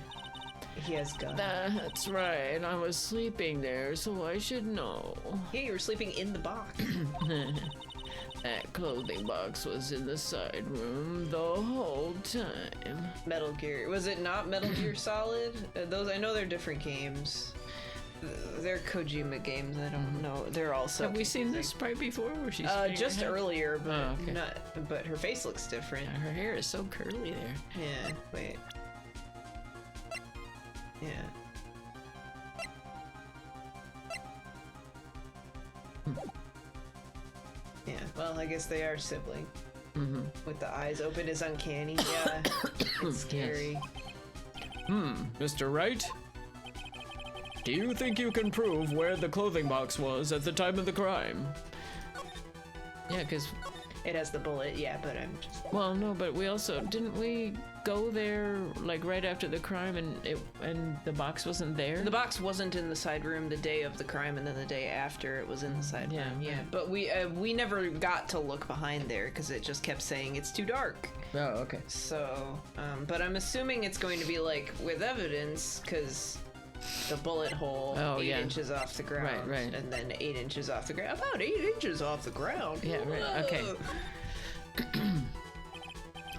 He has guns. That's right. I was sleeping there, so I should know. Yeah, you were sleeping in the box. That clothing box was in the side room the whole time. Metal Gear. Was it not Metal Gear Solid? Those, I know they're different games. They're Kojima games. I don't know. They're also. Have we seen this sprite before? Where she's just earlier, but not. But her face looks different. Yeah, her hair is so curly there. Yeah. Wait. Yeah. Yeah. Well, I guess they are siblings. Mm-hmm. With the eyes open is uncanny. Yeah. It's scary. Mr. Wright? Do you think you can prove where the clothing box was at the time of the crime? Yeah, because... It has the bullet, yeah, but I'm just... Well, no, but we also... Didn't we go there, like, right after the crime and the box wasn't there? The box wasn't in the side room the day of the crime, and then the day after it was in the side room, yeah. But we never got to look behind there, because it just kept saying it's too dark. Oh, okay. So, but I'm assuming it's going to be, like, with evidence, because... The bullet hole, 8 inches off the ground, right. and then 8 inches off the ground. About 8 inches off the ground. Yeah, right. Okay.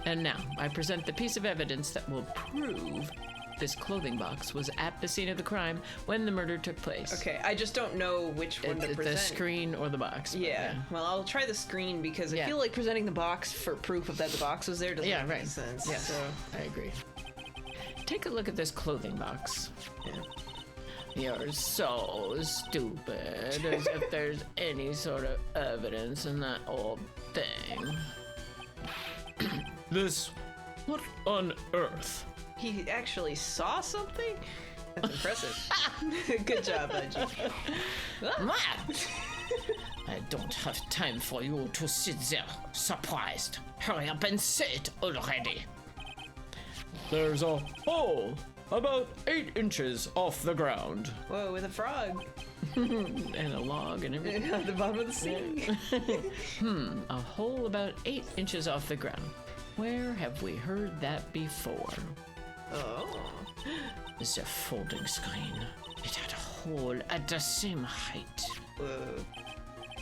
And now, I present the piece of evidence that will prove this clothing box was at the scene of the crime when the murder took place. Okay, I just don't know which one to present. The screen or the box. Yeah. Well, I'll try the screen because I feel like presenting the box for proof of that the box was there doesn't make any sense. Yeah, so I agree. Take a look at this clothing box. Yeah. You're so stupid, as if there's any sort of evidence in that old thing. What on earth? He actually saw something? That's impressive. Good job, Budgie. I don't have time for you to sit there, surprised. Hurry up and say it already. There's a hole about 8 inches off the ground. Whoa, with a frog. And a log and everything. At the bottom of the sea. A hole about 8 inches off the ground. Where have we heard that before? Oh. It's a folding screen. It had a hole at the same height. Whoa.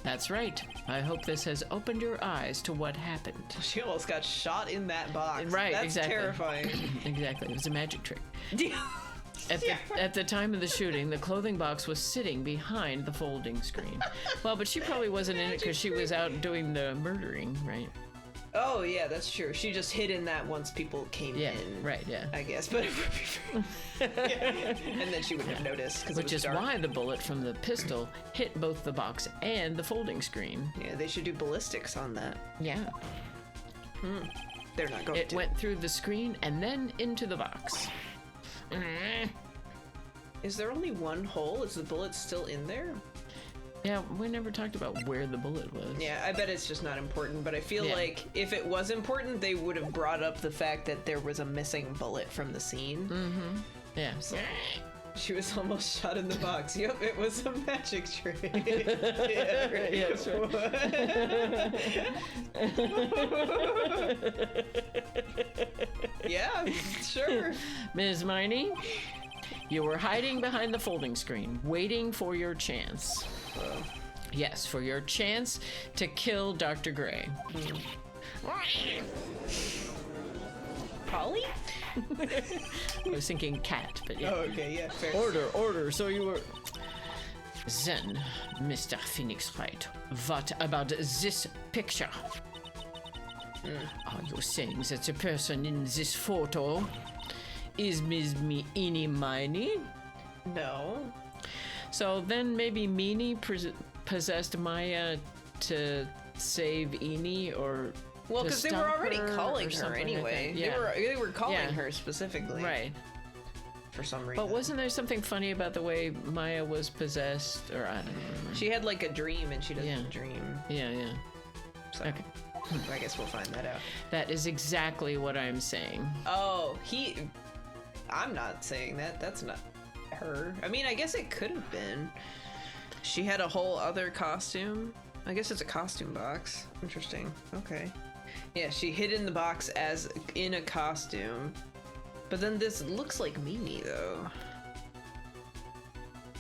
That's right. I hope this has opened your eyes to what happened. She almost got shot in that box. Right, That's exactly. Terrifying. Exactly. It was a magic trick. At the time of the shooting, the clothing box was sitting behind the folding screen. Well, but she probably wasn't in it because she was out doing the murdering, right? Oh, yeah, that's true. She just hid in that once people came in. Right, yeah. I guess, but... And then she wouldn't have noticed. Which is dark. Why the bullet from the pistol hit both the box and the folding screen. Yeah, they should do ballistics on that. Yeah. They're not going to. It went through the screen and then into the box. Is there only one hole? Is the bullet still in there? Yeah, we never talked about where the bullet was. Yeah, I bet it's just not important, but I feel like if it was important, they would have brought up the fact that there was a missing bullet from the scene. Mm-hmm. Yeah. So she was almost shot in the box. Yep, it was a magic trick. Yeah, right. Yeah, sure. Yeah, sure. Ms. Miney, you were hiding behind the folding screen, waiting for your chance. Yes, for your chance to kill Dr. Gray. Polly? I was thinking cat, but yeah. Oh, okay, yeah, fair. Order, so you were... Then, Mr. Phoenix Wright, what about this picture? Are you saying that the person in this photo is Ms. Eenie Miney? No. So then maybe Meanie possessed Maya to save Eenie, or well, because they were already calling her anyway. Yeah. They were calling her specifically, right? For some reason. But wasn't there something funny about the way Maya was possessed, or I don't remember? She had like a dream, and she doesn't dream. Yeah. So, okay. I guess we'll find that out. That is exactly what I'm saying. Oh, I'm not saying that. That's not her. I mean, I guess it could have been. She had a whole other costume. I guess it's a costume box. Interesting. Okay. Yeah, she hid in the box as in a costume. But then this looks like Mimi, though.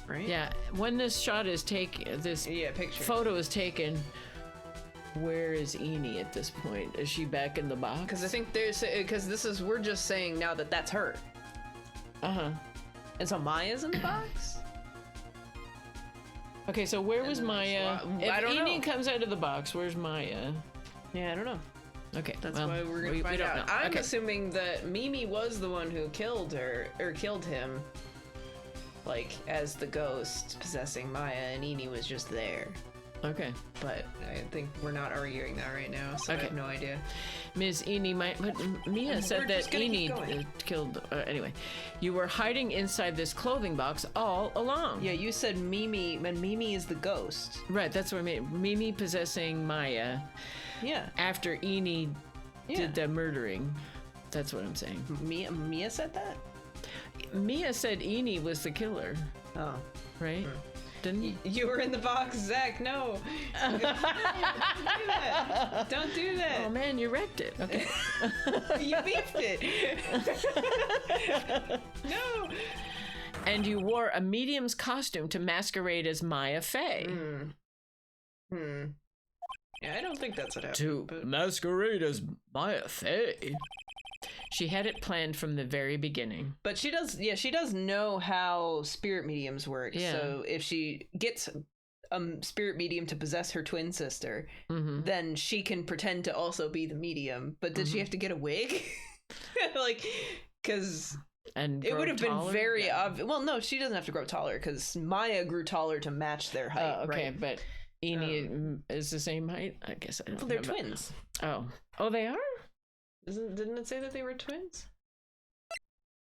Right? Yeah. When this shot is taken, picture. Photo is taken, where is Eenie at this point? Is she back in the box? Because I think we're just saying now that that's her. Uh-huh. And so Maya's in the box? Okay, so where was Maya? If I don't know. Eenie comes out of the box, where's Maya? Yeah, I don't know. Okay, that's why we're gonna find out. I'm assuming that Mimi was the one who killed her, or killed him, like, as the ghost possessing Maya, and Eenie was just there. Okay. But I think we're not arguing that right now, so I have no idea. Ms. Eni but Mia said that Eni killed... anyway, you were hiding inside this clothing box all along. Yeah, you said Mimi, and Mimi is the ghost. Right, that's what I mean. Mimi possessing Maya. Yeah. After Eni did the murdering. That's what I'm saying. Mia said that? Mia said Eni was the killer. Oh. Right? Didn't you were in the box, Zach? No. Don't do that. Oh man, you wrecked it. Okay. You beefed it. No. And you wore a medium's costume to masquerade as Maya Fey. Yeah, I don't think that's what happened. To masquerade as Maya Fey. She had it planned from the very beginning. But she does know how spirit mediums work. Yeah. So if she gets a spirit medium to possess her twin sister, then she can pretend to also be the medium. But did she have to get a wig? Like, because it would have been very obvious. Well, no, she doesn't have to grow taller because Maya grew taller to match their height. Okay, right? But Eni is the same height? I guess I don't know. They're twins. Oh, they are? Didn't it say that they were twins?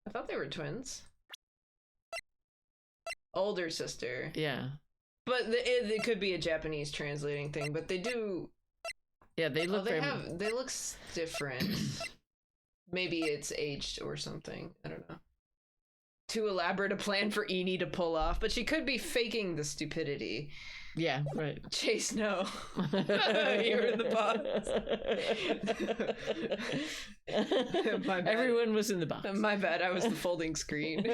I thought they were twins. Older sister. Yeah. But it could be a Japanese translating thing, but they do... Yeah, they look they look different. Maybe it's aged or something. I don't know. Too elaborate a plan for Eni to pull off, but she could be faking the stupidity. Yeah, right. Chase, no. You're in the box. My bad. Everyone was in the box. My bad, I was the folding screen.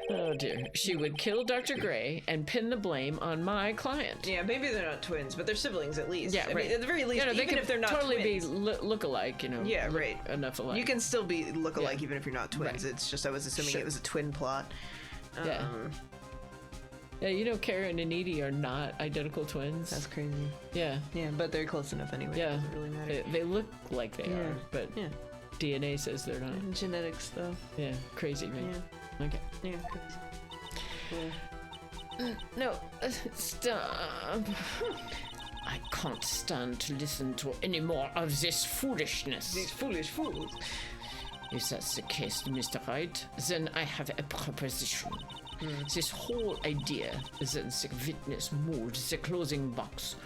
Oh dear. She would kill Dr. Gray and pin the blame on my client. Yeah, maybe they're not twins, but they're siblings at least. Yeah, right. I mean, at the very least, even if they're not totally twins. Be look-alike, Yeah, right. Enough alike. You can still be look-alike even if you're not twins. Right. It's just I was assuming it was a twin plot. Yeah. Yeah, Karen and Edie are not identical twins. That's crazy. Yeah. Yeah, but they're close enough anyway. Yeah. It doesn't really matter. They look like they are, but DNA says they're not. And genetics, though. Yeah, crazy, right? Yeah. Okay. Yeah, crazy. No, stop. I can't stand to listen to any more of this foolishness. These foolish fools. If that's the case, Mr. Wright, then I have a proposition. This whole idea that the witness moved the clothing box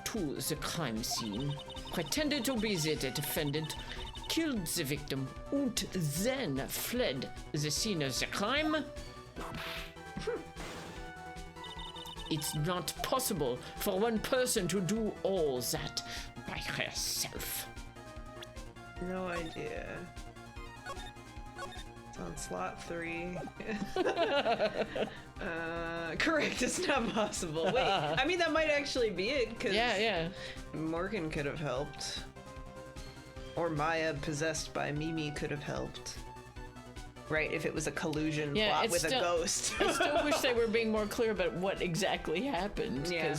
to the crime scene, pretended to be the defendant, killed the victim, and then fled the scene of the crime. It's not possible for one person to do all that by herself. No idea. On slot 3. Correct, it's not possible. Wait, I mean, that might actually be it, because Morgan could have helped. Or Maya, possessed by Mimi, could have helped. Right, if it was a collusion plot with a ghost. I still wish they were being more clear about what exactly happened. Yeah.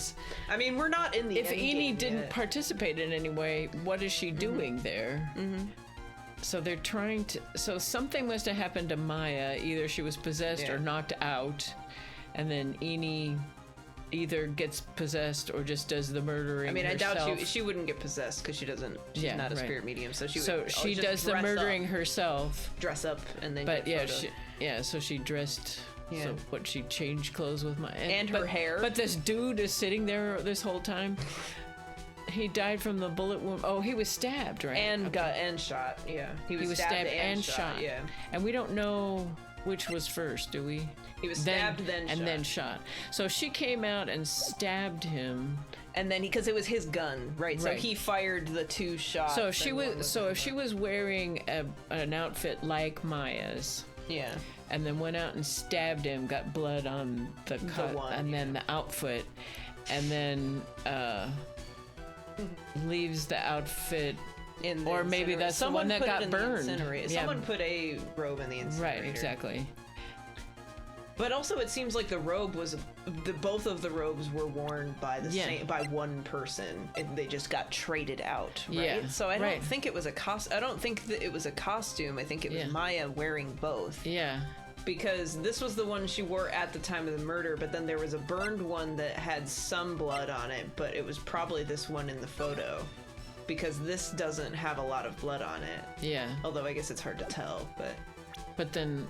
I mean, we're not in the If Eni didn't participate in any way, what is she doing there? So they're trying to... So something must have happened to Maya. Either she was possessed or knocked out. And then Eni either gets possessed or just does the murdering herself. I doubt she wouldn't get possessed because she's not a spirit medium. So she does the murdering herself. Dress up and then so she dressed... Yeah. So what, she changed clothes with Maya. And her hair. But this dude is sitting there this whole time... He died from the bullet wound. Oh, he was stabbed, right? And shot. Yeah, he was stabbed and shot. Yeah, and we don't know which was first, do we? He was stabbed, then shot. So she came out and stabbed him, and then because it was his gun, right? So he fired the 2 shots. So she was. So if she was wearing an outfit like Maya's, and then went out and stabbed him, got blood on the cut, and then the outfit, and then. Leaves the outfit in the or maybe that's the one that got burned. Someone put a robe in the incinerator. Right, exactly. But also it seems like the robe was both of the robes were worn by by one person and they just got traded out, right? Yeah, so I don't think it was I don't think that it was a costume. I think it was Maya wearing both. Yeah. because this was the one she wore at the time of the murder, but then there was a burned one that had some blood on it, but it was probably this one in the photo, because this doesn't have a lot of blood on it. Yeah. Although I guess it's hard to tell, but then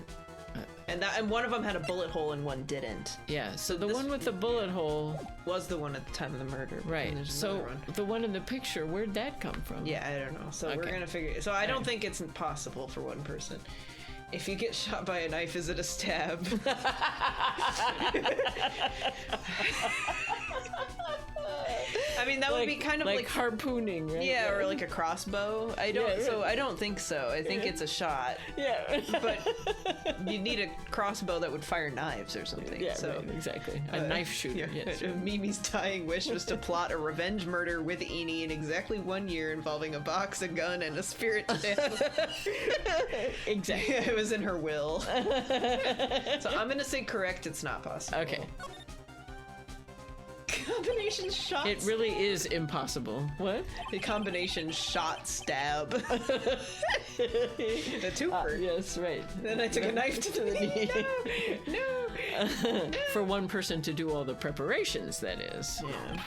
and one of them had a bullet hole and one didn't. Yeah, so the one with the bullet hole was the one at the time of the murder. Right. So the one in the picture, where'd that come from? Yeah, I don't know. So we're gonna figure it. So I don't think it's possible for one person. If you get shot by a knife, is it a stab? I mean, that would be kind of like harpooning, right? Yeah, or like a crossbow. I don't think so. I think it's a shot. Yeah. But you need a crossbow that would fire knives or something. Yeah, so right, exactly. A knife shooter. Yeah. Yes. Mimi's dying wish was to plot a revenge murder with Eni in exactly 1 year, involving a box, a gun, and a spirit dance. Exactly. It was in her will. So I'm gonna say correct. It's not possible. Okay. Combination shot. It really is impossible. What? The combination shot stab. The twofer. Yes, right. Then I took a knife to the knee. No. For one person to do all the preparations, that is. Yeah.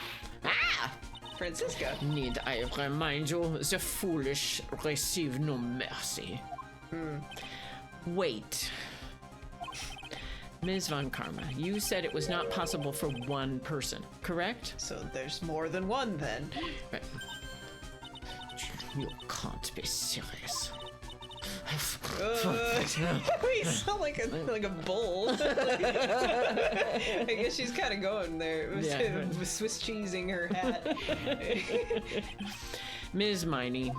Ah! Francisca. Need I remind you, the foolish receive no mercy. Wait. Ms. Von Karma, you said it was not possible for one person, correct? So there's more than one then. Right. You can't be serious. We sound like a bull. I guess she's kind of going there. With Swiss cheesing her hat. Ms. Miney,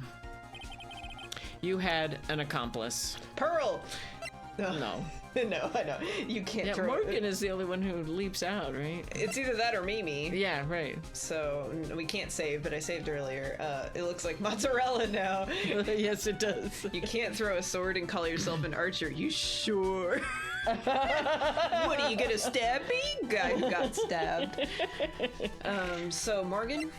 you had an accomplice. Pearl! No. No, I know. You can't throw Morgan is the only one who leaps out, right? It's either that or Mimi. Yeah, right. So we can't save, but I saved earlier. It looks like mozzarella now. Yes, it does. You can't throw a sword and call yourself an archer. You sure? What, are you gonna stab me? Guy who got stabbed. So Morgan?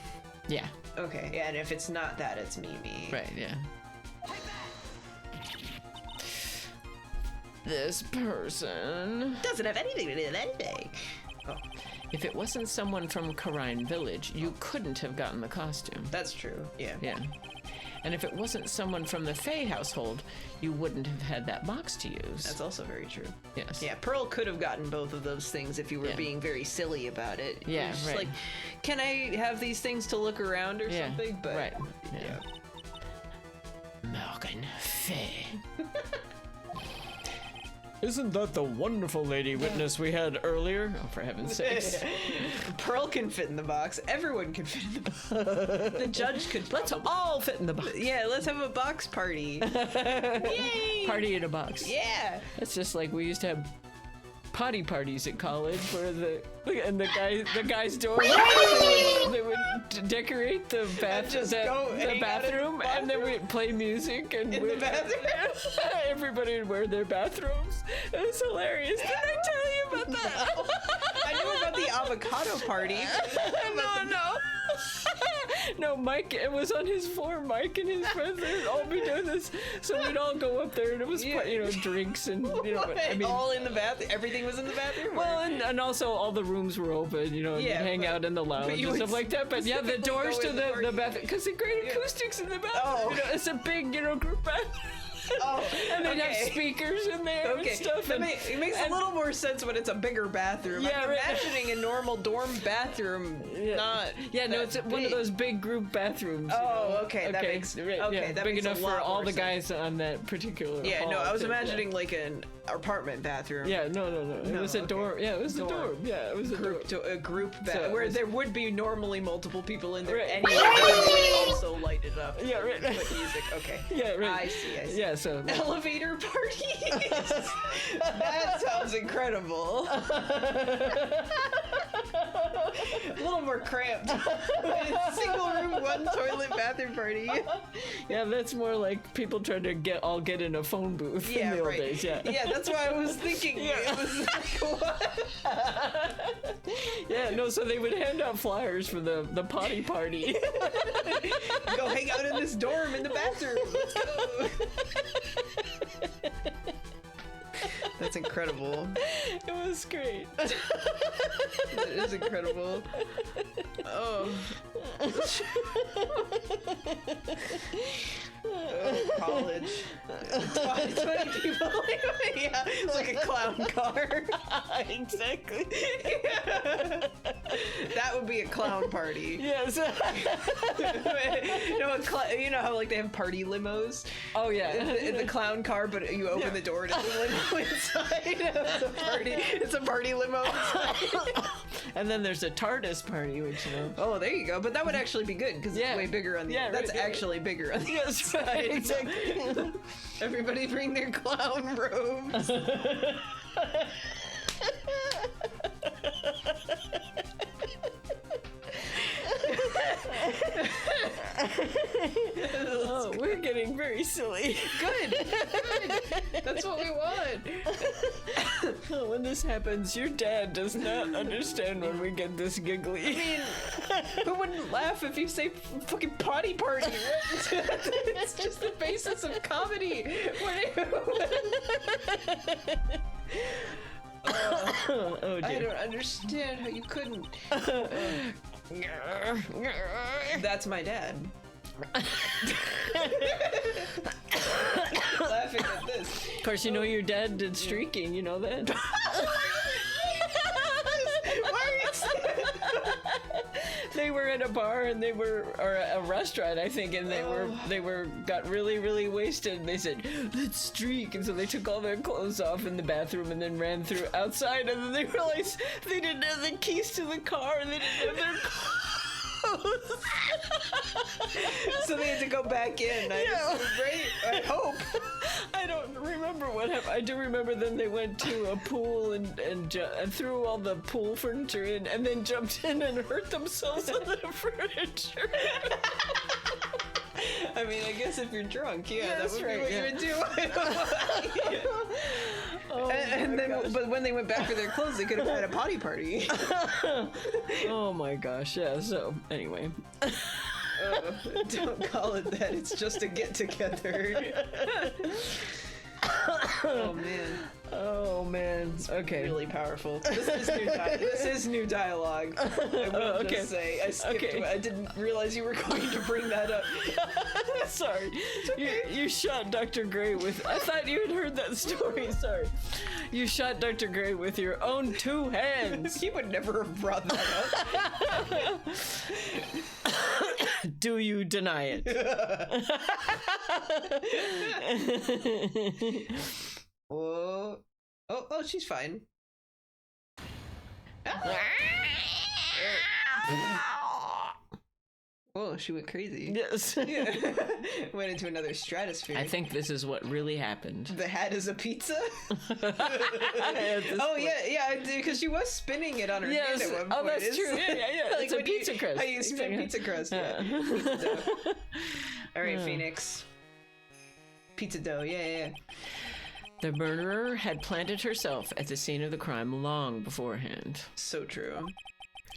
Yeah. Okay, yeah, and if it's not that, it's Mimi. Right, yeah. This person doesn't have anything to do with anything. Oh. If it wasn't someone from Karine Village, you couldn't have gotten the costume. That's true, yeah. Yeah. And if it wasn't someone from the Fae household, you wouldn't have had that box to use. That's also very true. Yes. Yeah, Pearl could have gotten both of those things if you were being very silly about it. Yeah, just right. Like, can I have these things to look around or something? But right. Yeah. Morgan Fae. Isn't that the wonderful lady witness we had earlier? Oh, for heaven's sakes. Pearl can fit in the box. Everyone can fit in the box. The judge could. Let's all fit in the box. Yeah, let's have a box party. Yay! Party in a box. Yeah. It's just like we used to have potty parties at college where the guy's door they would decorate the bathroom and then we'd play music and the bathroom. Everybody would wear their bathrobes. It was hilarious. Did I tell you about that? No. I knew about the avocado party. No, Mike, it was on his floor. Mike and his friends, they'd all be doing this. So we'd all go up there and it was, drinks and, all in the bathroom? Everything was in the bathroom? Well, and also all the rooms were open, and you'd hang out in the lounge and stuff like that. But yeah, the doors to the bathroom, because the great acoustics in the bathroom. Oh. It's a big, group bathroom. Oh, and they'd have speakers in there and stuff. It makes a little more sense when it's a bigger bathroom. Yeah, I'm imagining a normal dorm bathroom, not. Yeah, no, it's one of those big group bathrooms. Oh, okay, that makes that big makes enough a lot for all more the sense. guys on that particular. Yeah, hall no, I was imagining like an apartment bathroom. Yeah, no. It was a dorm. Yeah, it was a dorm. Yeah, it was a dorm. A group bathroom where there would be normally multiple people in there. Right. Anyway, would also light it up. Yeah, right. Put music. Okay. Yeah, right. I see. Yeah, so elevator party. That sounds incredible. A little more cramped. Single room, one toilet, bathroom party. Yeah, that's more like people trying to get in a phone booth in the old days. Yeah. Yeah, that's why I was thinking. Yeah. It was like, what? Yeah, no, so they would hand out flyers for the potty party. Go hang out in this dorm in the bathroom. Let's go. That's incredible. It was great. It is incredible. Oh. Oh, college. 20 people. Yeah, it's like a clown car. Exactly. Yeah. That would be a clown party. Yes. You know how like they have party limos? Oh yeah. In the clown car, but you open the door and it's a limo inside. It's a party limo inside. And then there's a TARDIS party, which Oh, there you go. But that would actually be good because it's way bigger on the. That's actually bigger on the. Yes, right, exactly. Everybody bring their clown robes. Oh, we're getting very silly. Good. That's what we want. When this happens, your dad does not understand when we get this giggly. I mean, who wouldn't laugh if you say fucking potty party? It's just the basis of comedy. Oh dear. I don't understand how you couldn't. That's my dad. Laughing at this. Of course, you know your dad did streaking, you know that? They were at a bar and or a restaurant, I think, and they got really, really wasted, and they said, let's streak, and so they took all their clothes off in the bathroom and then ran through outside, and then they realized they didn't have the keys to the car and they didn't have their clothes. So they had to go back in. I hope. I don't remember what happened. I do remember then they went to a pool and threw all the pool furniture in and then jumped in and hurt themselves on the furniture. I mean, I guess if you're drunk, that would be right, what you would do. But when they went back for their clothes, they could have had a potty party. Oh my gosh, yeah, so anyway. Don't call it that, it's just a get together. Oh man. Okay. Really powerful. This is new dialogue. I will just say. I skipped. I didn't realize you were going to bring that up. Sorry. Okay. You shot Dr. Gray with. I thought you had heard that story. Sorry. You shot Dr. Gray with your own 2 hands. He would never have brought that up. Do you deny it? Whoa. Oh, she's fine. Whoa, she went crazy. Yes. Yeah. Went into another stratosphere. I think this is what really happened. The hat is a pizza? Yeah, because she was spinning it on her hand at one point. Oh, that's true. Yeah. Like it's a pizza crust. How you spin pizza crust, yeah. Pizza dough. All right, Phoenix. Pizza dough, yeah. The murderer had planted herself at the scene of the crime long beforehand. So true.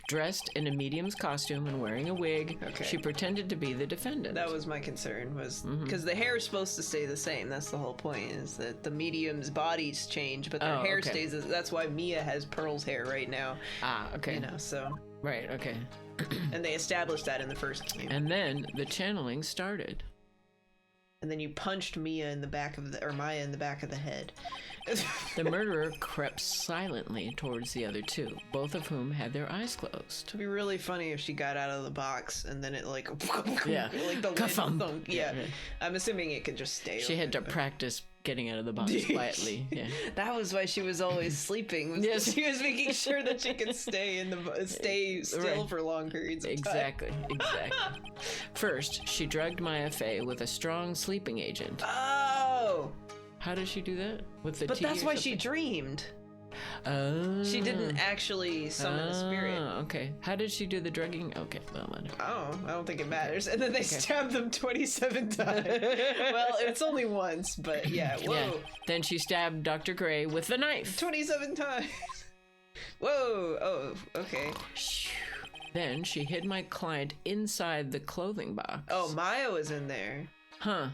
Dressed in a medium's costume and wearing a wig, she pretended to be the defendant. That was my concern, was because the hair is supposed to stay the same. That's the whole point, is that the medium's bodies change, but their hair stays. That's why Mia has Pearl's hair right now. Ah, okay. You know, so. Right, okay. And they established that in the first game. And then the channeling started. And then you punched Maya in the back of the head. The murderer crept silently towards the other 2, both of whom had their eyes closed. It'd be really funny if she got out of the box and then it like yeah, like the lid thunk. Yeah. I'm assuming it could just stay. She had to practice getting out of the box quietly. Yeah. That was why she was always sleeping. Yes, she was making sure that she could stay still for long periods of time. Exactly. First, she drugged Maya Fey with a strong sleeping agent. Oh. How did she do that? With the But tea that's or why something? she dreamed. Oh. She didn't actually summon a spirit. Okay. How did she do the drugging? Okay, well, I don't think it matters. And then they stabbed them 27 times. Well, it's only once, but yeah. Whoa. Yeah. Then she stabbed Dr. Gray with the knife. 27 times. Whoa. Oh, okay. Then she hid my client inside the clothing box. Oh, Maya was in there. Huh.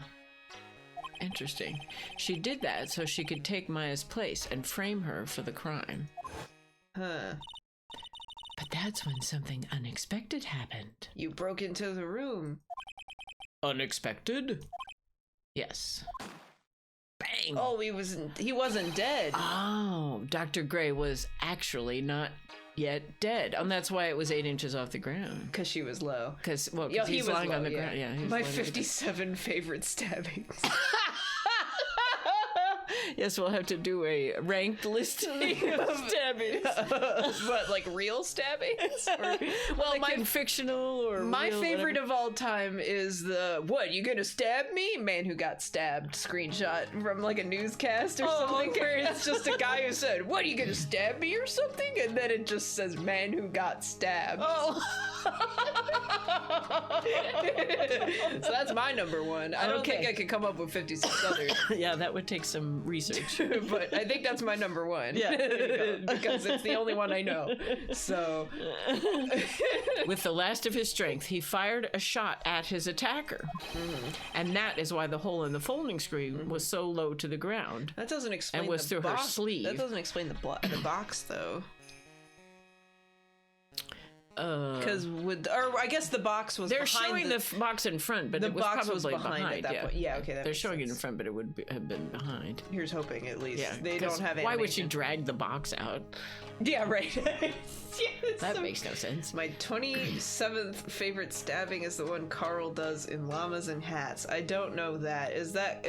Interesting. She did that so she could take Maya's place and frame her for the crime. Huh. But that's when something unexpected happened. You broke into the room. Unexpected? Yes. Bang! Oh, he wasn't dead. Oh, Dr. Gray was actually not yet dead. And that's why it was 8 inches off the ground. Because she was low. Because he was lying on the ground. Yeah, my 57 favorite stabbings. Yes, we'll have to do a ranked listing of stabbings. What, like real stabbings? Like fictional or my real, favorite whatever. of all time is the "What, you gonna stab me?" Man who got stabbed screenshot from like a newscast or something, where it's just a guy who said, "What, are you gonna stab me?" or something, and then it just says "Man who got stabbed." Oh. So that's my number one. I don't think I could come up with 56 others. Yeah, that would take some research. But I think that's my number one. Yeah. Because it's the only one I know. So. With the last of his strength, he fired a shot at his attacker. Mm-hmm. And that is why the hole in the folding screen was so low to the ground. That doesn't explain and was through her sleeve. That doesn't explain the box, though. Because I guess the box was. They're showing the box in front, but the it was box probably was behind at that point. Yeah, okay. They're showing it in front, but it would have been behind. Here's hoping, at least. Yeah, they don't have. Why would she drag the box out? Yeah, right. That makes no sense. My 27th favorite stabbing is the one Carl does in Llamas and Hats. I don't know that. Is that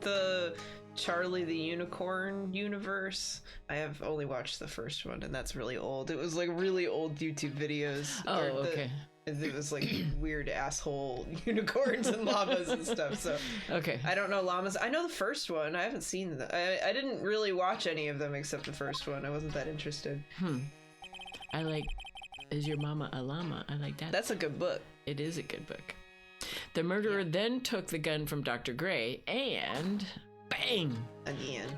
the Charlie the Unicorn universe? I have only watched the first one, and that's really old. It was like really old YouTube videos. Oh, okay. It was like weird asshole unicorns and llamas and stuff. So okay, I don't know llamas. I know the first one. I haven't seen I didn't really watch any of them except the first one. I wasn't that interested. I like Is Your Mama a Llama? I like that. That's a good book. It is a good book. The murderer then took the gun from Dr. Gray and bang! Again.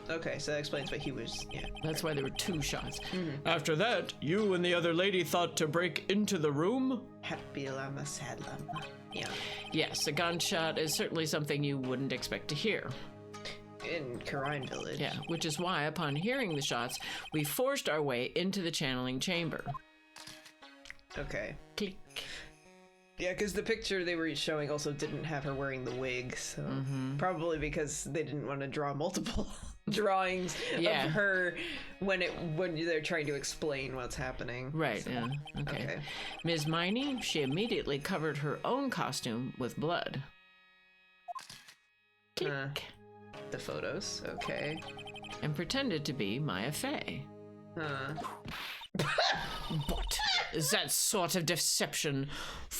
Okay, so that explains what he was. Yeah. That's why there were 2 shots. After that, you and the other lady thought to break into the room? Happy llama, sad llama. Yeah. Yes, a gunshot is certainly something you wouldn't expect to hear. In Karine Village. Yeah, which is why, upon hearing the shots, we forced our way into the channeling chamber. Okay. Click. Yeah, because the picture they were showing also didn't have her wearing the wig, so probably because they didn't want to draw multiple drawings of her when they're trying to explain what's happening. Right. So, yeah. Okay. Ms. Miney, she immediately covered her own costume with blood. Click. The photos. Okay. And pretended to be Maya Fey. But that sort of deception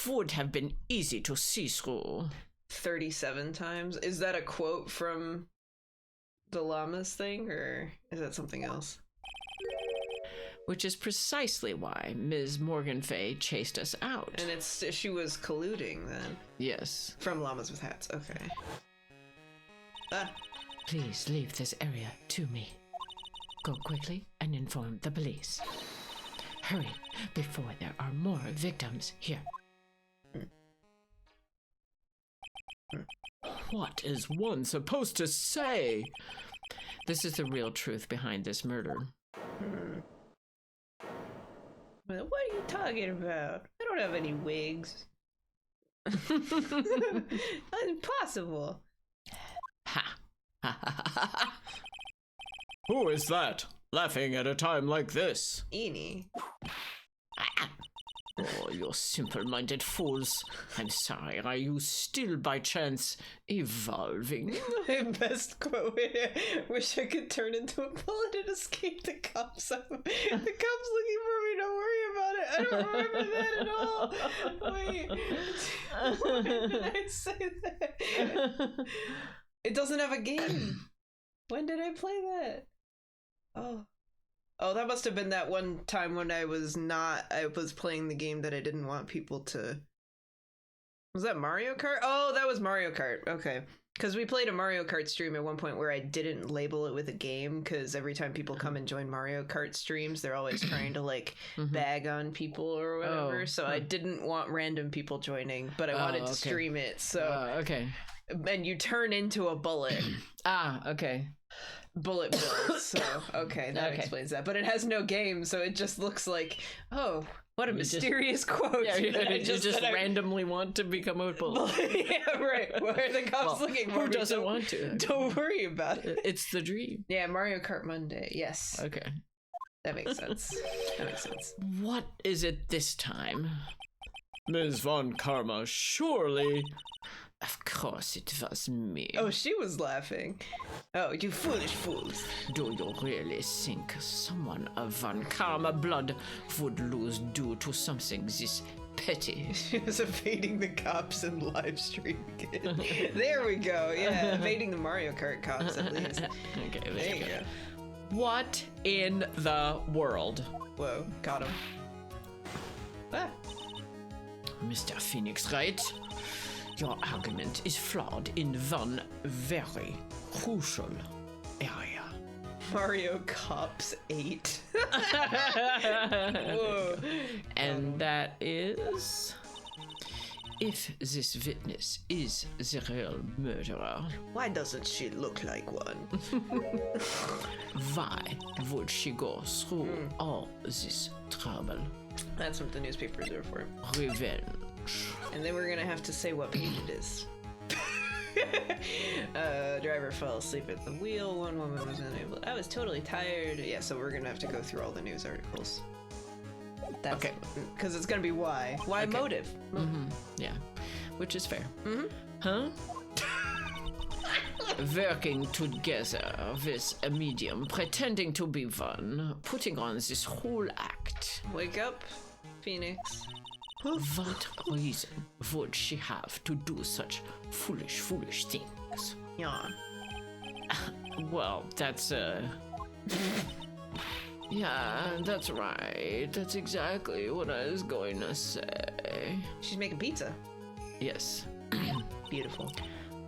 would have been easy to see through. 37 times? Is that a quote from the llamas thing, or is that something else? Which is precisely why Ms. Morgan Fay chased us out. And she was colluding then? Yes. From Llamas with Hats, okay. Please leave this area to me. Go quickly and inform the police. Hurry, before there are more victims here. What is one supposed to say? This is the real truth behind this murder. What are you talking about? I don't have any wigs. Impossible. Ha. Who is that? Laughing at a time like this? Eenie. Oh, you simple-minded fools. I'm sorry, are you still by chance evolving? My best quote. Wish I could turn into a bullet and escape the cops. The cops looking for me, don't worry about it. I don't remember that at all. Wait. Why did I say that? It doesn't have a game. When did I play that? Oh, that must have been that one time when I was playing the game that I didn't want people to... Was that Mario Kart? Oh, that was Mario Kart. Okay. Because we played a Mario Kart stream at one point where I didn't label it with a game, because every time people come and join Mario Kart streams, they're always trying to, like, bag on people or whatever. So I didn't want random people joining, but I wanted to stream it, so... okay. and you turn into a bullet. Okay. Bullet bill. So, okay, that explains that. But it has no game, so it just looks like, oh, what a mysterious quote. Yeah, you just randomly want to become a bullet. Yeah, right. Why are the cops looking for Who me? doesn't want to? Don't worry about it. It's the dream. Yeah, Mario Kart Monday. Yes. Okay. That makes sense. That makes sense. What is it this time? Ms. Von Karma, surely... Of course it was me. Oh, she was laughing. Oh, you foolish fools. Do you really think someone of Von Karma blood would lose due to something this petty? She was evading the cops in live stream again. There we go. Yeah, evading the Mario Kart cops at least. Okay, there you go. What in the world? Whoa, got him. Ah. Mr. Phoenix, right? Your argument is flawed in one very crucial area. Mario Cops 8. Whoa. And that is... If this witness is the real murderer... Why doesn't she look like one? Why would she go through all this trouble? That's what the newspapers are for. Revenge. And then we're gonna have to say what page it is. Driver fell asleep at the wheel. One woman was unable. I was totally tired. Yeah, so we're gonna have to go through all the news articles. That's okay. Because it's gonna be why. Why motive? Yeah, which is fair. Huh? Working together with a medium, pretending to be one, putting on this whole act. Wake up, Phoenix. What reason would she have to do such foolish things? Yeah. Well, that's, yeah, that's right. That's exactly what I was going to say. She's making pizza. Yes. Beautiful.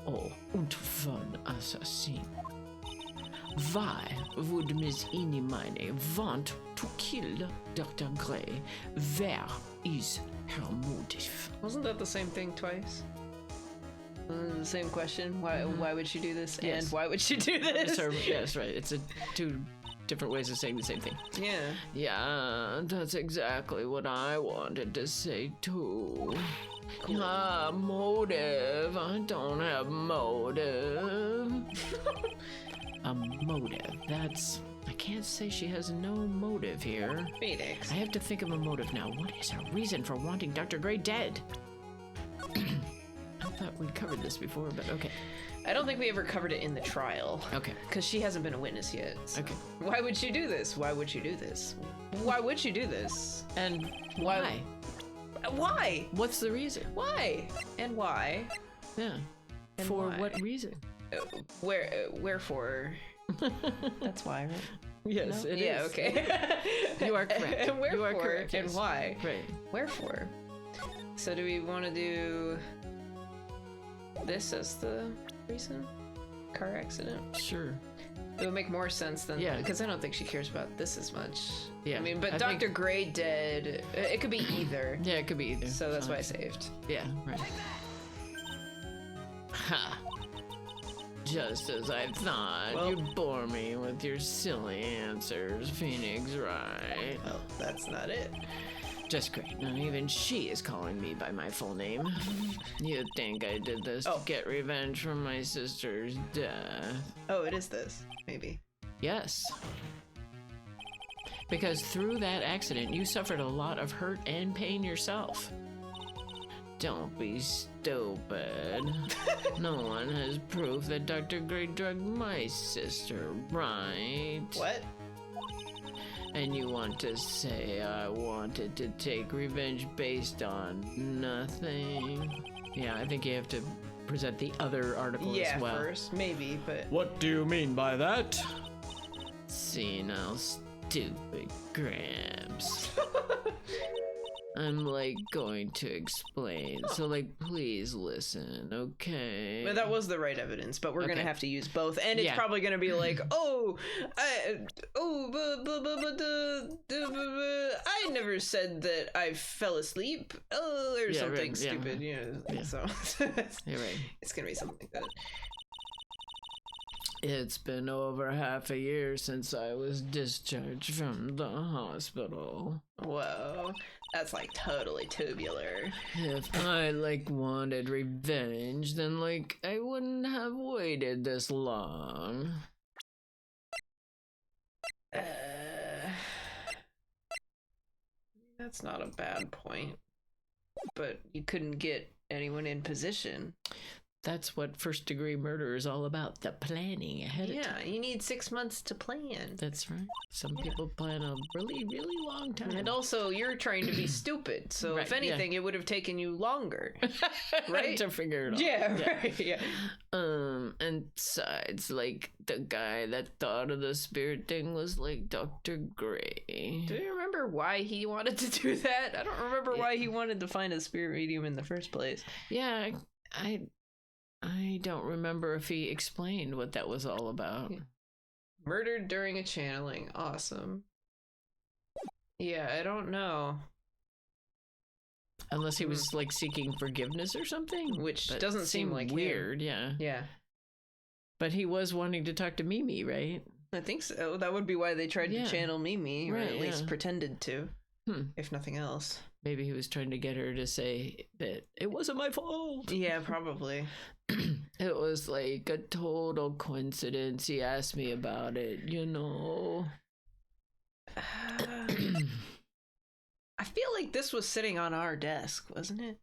Oh, und von assassin. Why would Miss Eenie Mine want to kill Dr. Gray? Where is her motive? Wasn't that the same thing twice? The same question. Why would she do this? Yes. And why would she do this? Yes, right. It's two different ways of saying the same thing. Yeah. Yeah, that's exactly what I wanted to say too. Cool. Motive. I don't have motive. A motive. That's... I can't say she has no motive here. Phoenix. I have to think of a motive now. What is her reason for wanting Dr. Gray dead? I thought we'd covered this before, but okay. I don't think we ever covered it in the trial. Okay. Because she hasn't been a witness yet. So. Okay. Why would she do this? Why would she do this? Why would she do this? And why? Why? What's the reason? Why? And why? Yeah. And for why? what reason? Wherefore? That's why, right? Yes, no? it is. Yeah, okay. You are correct. And wherefore? You are correct, And yes. why? Right. Wherefore? So do we want to do this as the reason? Car accident? Sure. It would make more sense than because I don't think she cares about this as much. Yeah. I mean, but Dr. Gray dead. It could be either. Yeah, it could be either. So that's why I saved. Yeah, right. Ha! Just as I thought, Well, you bore me with your silly answers, Phoenix, right? Well, that's not it. Just great. Not even she is calling me by my full name. You'd think I did this to get revenge for my sister's death. Oh, it is this. Maybe. Yes. Because through that accident, you suffered a lot of hurt and pain yourself. Don't be stupid. No one has proof that Dr. Gray drugged my sister, right? What? And you want to say I wanted to take revenge based on nothing? Yeah, I think you have to present the other article as well. Yeah, first. Maybe, but... What do you mean by that? Senile stupid Gramps. I'm, like, going to explain. Oh. So, like, please listen, okay? Well, that was the right evidence, but we're gonna have to use both, and it's probably gonna be like, I never said that I fell asleep, or something stupid, so you're right. It's gonna be something like that. It's been over half a year since I was discharged from the hospital. Whoa, that's like totally tubular. If I, like, wanted revenge, then, like, I wouldn't have waited this long. That's not a bad point. But you couldn't get anyone in position. That's what first-degree murder is all about, the planning ahead of time. Yeah, you need 6 months to plan. That's right. Some people plan a really, really long time. And also, you're trying to be stupid, so if anything, it would have taken you longer. Right? To figure it out. Yeah, right, yeah. And besides, like, the guy that thought of the spirit thing was, like, Dr. Gray. Do you remember why he wanted to do that? I don't remember why he wanted to find a spirit medium in the first place. Yeah, I don't remember if he explained what that was all about. Murdered during a channeling. Awesome. Yeah, I don't know. Unless he was, like, seeking forgiveness or something? Which doesn't seem like weird, him. Yeah. But he was wanting to talk to Mimi, right? I think so. That would be why they tried to channel Mimi, or at least pretended to. If nothing else. Maybe he was trying to get her to say that it wasn't my fault. Yeah, probably. It was like a total coincidence. He asked me about it, you know. I feel like this was sitting on our desk, wasn't it?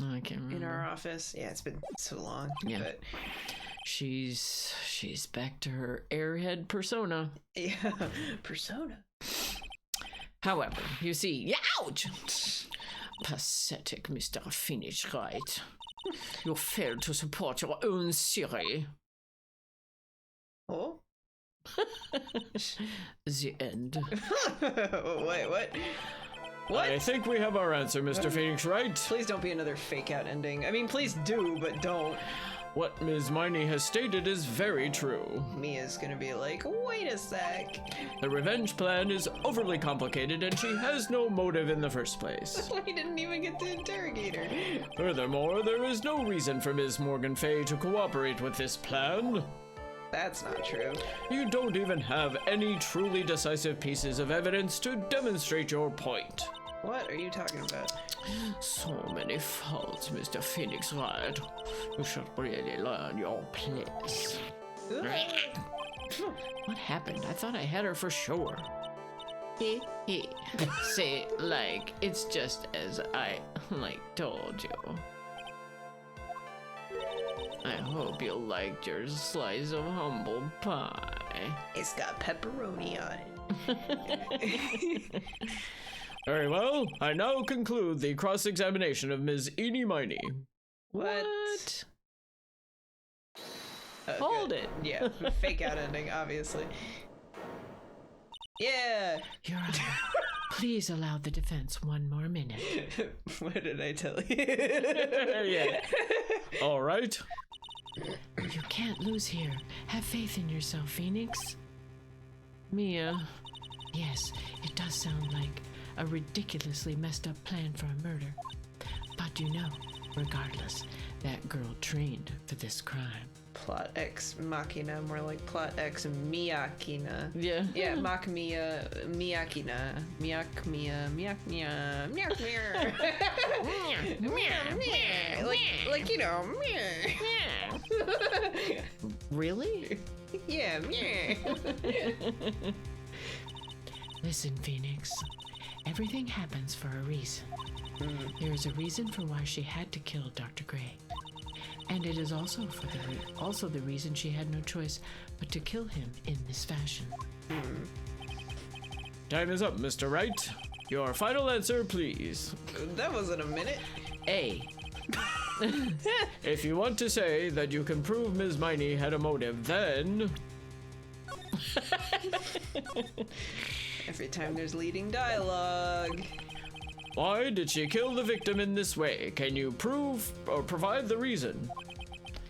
I can't remember. In our office. Yeah, it's been so long. Yeah. But... She's back to her airhead persona. Yeah, persona. However, you see, ouch! Pathetic, Mr. Finish Right. You failed to support your own theory. Oh? The end. Wait, what? What? I think we have our answer, Mr. Phoenix Wright. Please don't be another fake out ending. I mean, please do, but don't. What Ms. Miney has stated is very true. Mia's gonna be like, wait a sec. The revenge plan is overly complicated and she has no motive in the first place. We didn't even get to interrogate her. Furthermore, there is no reason for Ms. Morgan Fay to cooperate with this plan. That's not true. You don't even have any truly decisive pieces of evidence to demonstrate your point. What are you talking about? So many faults, Mr. Phoenix Wright. You should really learn your place. What happened? I thought I had her for sure. Say, like, it's just as I, like, told you. I hope you liked your slice of humble pie. It's got pepperoni on it. Very well, I now conclude the cross-examination of Ms. Eenie Miney. What? Hold it. Yeah, fake out ending, obviously. Yeah! Your Honor, please allow the defense 1 more minute. What did I tell you? Yeah. All right. You can't lose here. Have faith in yourself, Phoenix. Mia. Yes, it does sound like a ridiculously messed up plan for a murder. But you know, regardless, that girl trained for this crime. Plot X Machina, more like Plot X Miyakina. Yeah. Yeah, Mach Mia, Miyakina. Miyak Mia, Miyak Mia, Miyak Mia. Like, you know, Really? Yeah, Listen, Phoenix. Everything happens for a reason. There is a reason for why she had to kill Dr. Gray. And it is also also the reason she had no choice but to kill him in this fashion. Time is up, Mr. Wright. Your final answer, please. That wasn't a minute. A. If you want to say that you can prove Ms. Miney had a motive, then... Every time there's leading dialogue. Why did she kill the victim in this way? Can you prove or provide the reason?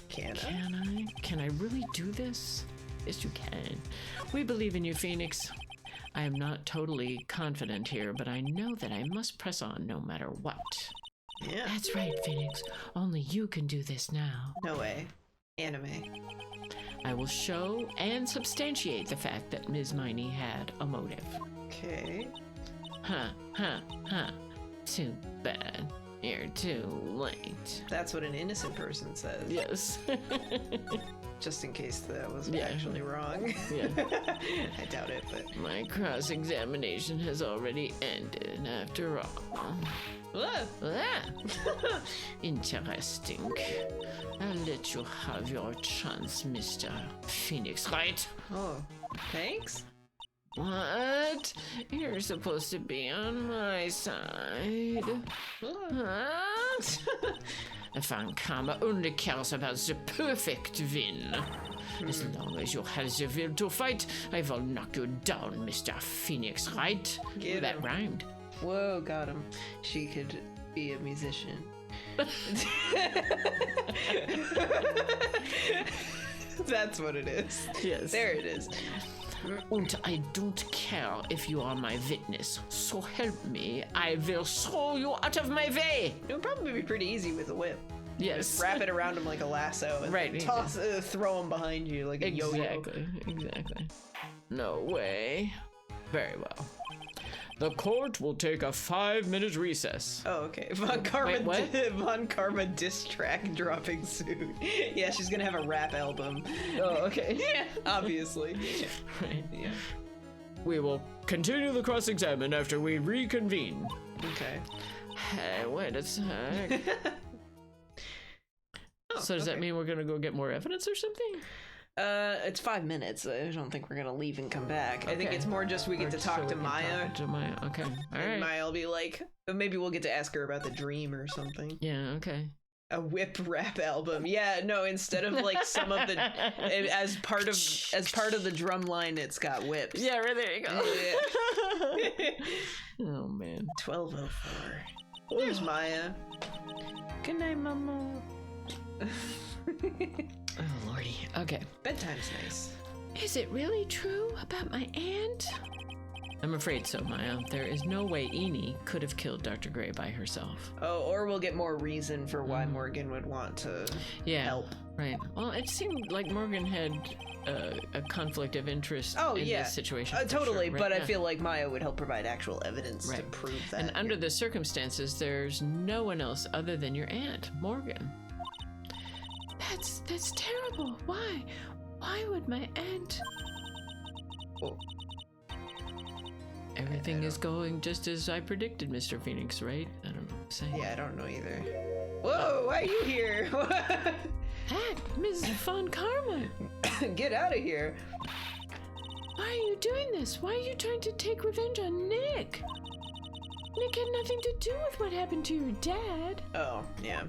Can I? Can I really do this? Yes, you can. We believe in you, Phoenix. I am not totally confident here, but I know that I must press on no matter what. Yeah. That's right, Phoenix. Only you can do this now. No way. Anime. I will show and substantiate the fact that Ms. Miney had a motive. Okay. Too bad. You're too late. That's what an innocent person says. Yes. Just in case that was actually wrong. Yeah. I doubt it, but... My cross-examination has already ended, after all. Interesting. I'll let you have your chance, Mr. Phoenix, right? Oh, thanks? What? You're supposed to be on my side. Van Karma only cares about the perfect win. As long as you have the will to fight, I will knock you down, Mr. Phoenix, right? That rhymed. Whoa, got him. She could be a musician. That's what it is. Yes. There it is. And I don't care if you are my witness. So help me, I will throw you out of my way. It would probably be pretty easy with a whip. Yes. Just wrap it around him like a lasso and right, toss, throw him behind you like a yo-yo. Exactly. No way. Very well. The court will take a 5-minute recess. Oh, okay. Von Karma diss track dropping soon. Yeah, she's gonna have a rap album. Oh, okay. Yeah, obviously. Right. Yeah. We will continue the cross-examine after we reconvene. Okay. Hey, wait a sec. So does that mean we're gonna go get more evidence or something? It's 5 minutes. I don't think we're gonna leave and come back. Okay. I think it's more just we get to talk to Maya. Okay. All right. And Maya will be like, maybe we'll get to ask her about the dream or something. Yeah. Okay. A whip rap album. Yeah. No. Instead of like some of the as part of the drum line, it's got whips. Yeah. Right there you go. Yeah. Oh man. 12:04. There's Maya. Good night, Mummo. Oh lordy. Okay. Bedtime's nice. Is it really true about my aunt? I'm afraid so, Maya. There is no way Eni could have killed Dr. Gray by herself. Oh, or we'll get more reason for why Morgan would want to help. Right. Well, it seemed like Morgan had a conflict of interest in this situation. Totally, sure, right? But I feel like Maya would help provide actual evidence to prove that. And under the circumstances, there's no one else other than your aunt, Morgan. That's terrible. Why? Why would my aunt... Oh. Everything is going just as I predicted, Mr. Phoenix, right? I don't know what to say. Yeah, I don't know either. Whoa, why are you here? Heck, Ms. Von Karma. Get out of here. Why are you doing this? Why are you trying to take revenge on Nick? Nick had nothing to do with what happened to your dad. Oh, yeah.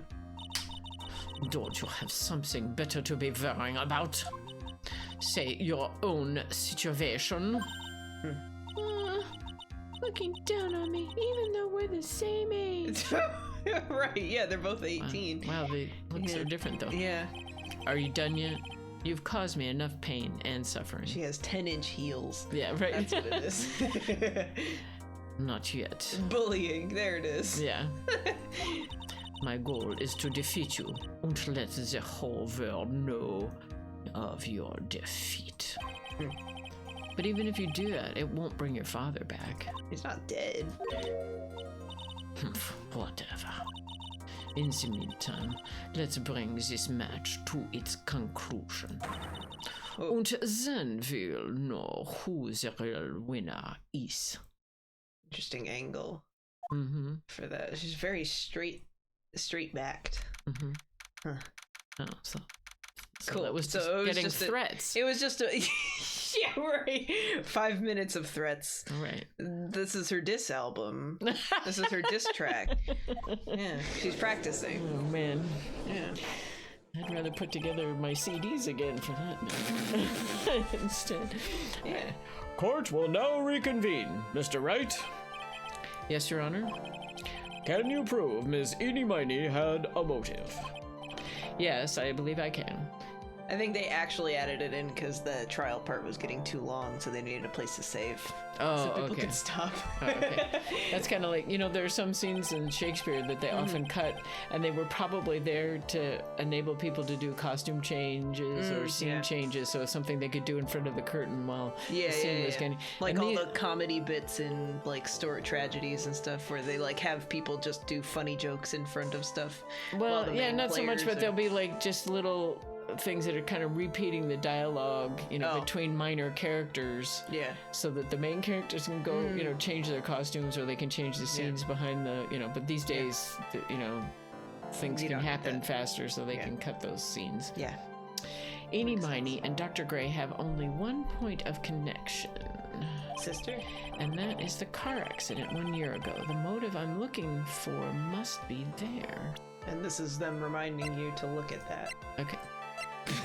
Don't you have something better to be worrying about? Say your own situation. Looking down on me, even though we're the same age. Right, yeah, they're both 18. Wow, they look so different though. Yeah. Are you done yet? You've caused me enough pain and suffering. She has 10-inch heels. Yeah, right. That's what it is. Not yet. Bullying, there it is. Yeah. My goal is to defeat you and let the whole world know of your defeat. But even if you do that, it won't bring your father back. He's not dead. Whatever. In the meantime, let's bring this match to its conclusion. Oh. And then we'll know who the real winner is. Interesting angle for that. She's very straight-backed. Huh. Oh, so cool. That was just getting threats. It was just a... Yeah, right. 5 minutes of threats. Right. This is her diss album. This is her diss track. Yeah, she's practicing. Oh, man. Yeah. I'd rather put together my CDs again for that instead. Yeah. Court will now reconvene. Mr. Wright? Yes, Your Honor? Can you prove Ms. Eenie Miney had a motive? Yes, I believe I can. I think they actually added it in because the trial part was getting too long, so they needed a place to save. Oh, so people okay. could stop. Oh, okay. That's kind of like, there are some scenes in Shakespeare that they often cut, and they were probably there to enable people to do costume changes or scene changes, so it's something they could do in front of the curtain while the scene was getting... Like all the comedy bits in like story tragedies and stuff where they like have people just do funny jokes in front of stuff. Well, yeah, not so much, but there'll be like just little things that are kind of repeating the dialogue, between minor characters. Yeah. So that the main characters can go, change their costumes, or they can change the scenes behind the, but these days, things can happen faster, so they can cut those scenes. Yeah. Eenie Miney and Dr. Gray have only one point of connection. Sister? And that is the car accident 1 year ago. The motive I'm looking for must be there. And this is them reminding you to look at that. Okay.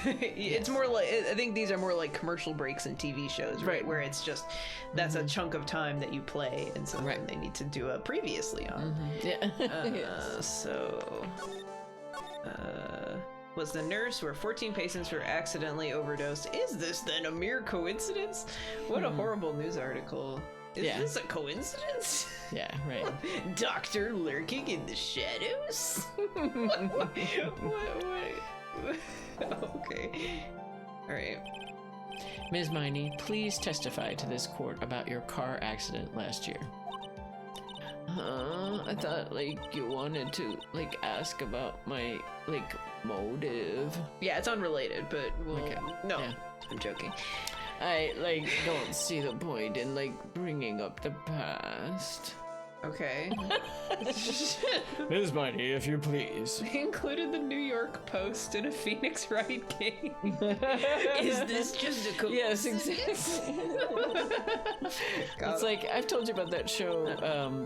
It's more like, I think these are more like commercial breaks in TV shows, right? Where it's just, that's a chunk of time that you play, and so then they need to do a previously on. Yeah. Was the nurse where 14 patients were accidentally overdosed. Is this then a mere coincidence? What a horrible news article. Is this a coincidence? Yeah, right. Doctor lurking in the shadows? what? Okay. All right. Ms. Miney, please testify to this court about your car accident last year. I thought, you wanted to, ask about my, motive. Yeah, it's unrelated, but no, I'm joking. I, don't see the point in, bringing up the past. Okay. Ms. Miney, if you please. They included the New York Post in a Phoenix Wright game. Is this just a coincidence? Yes, exactly. It's like, I've told you about that show,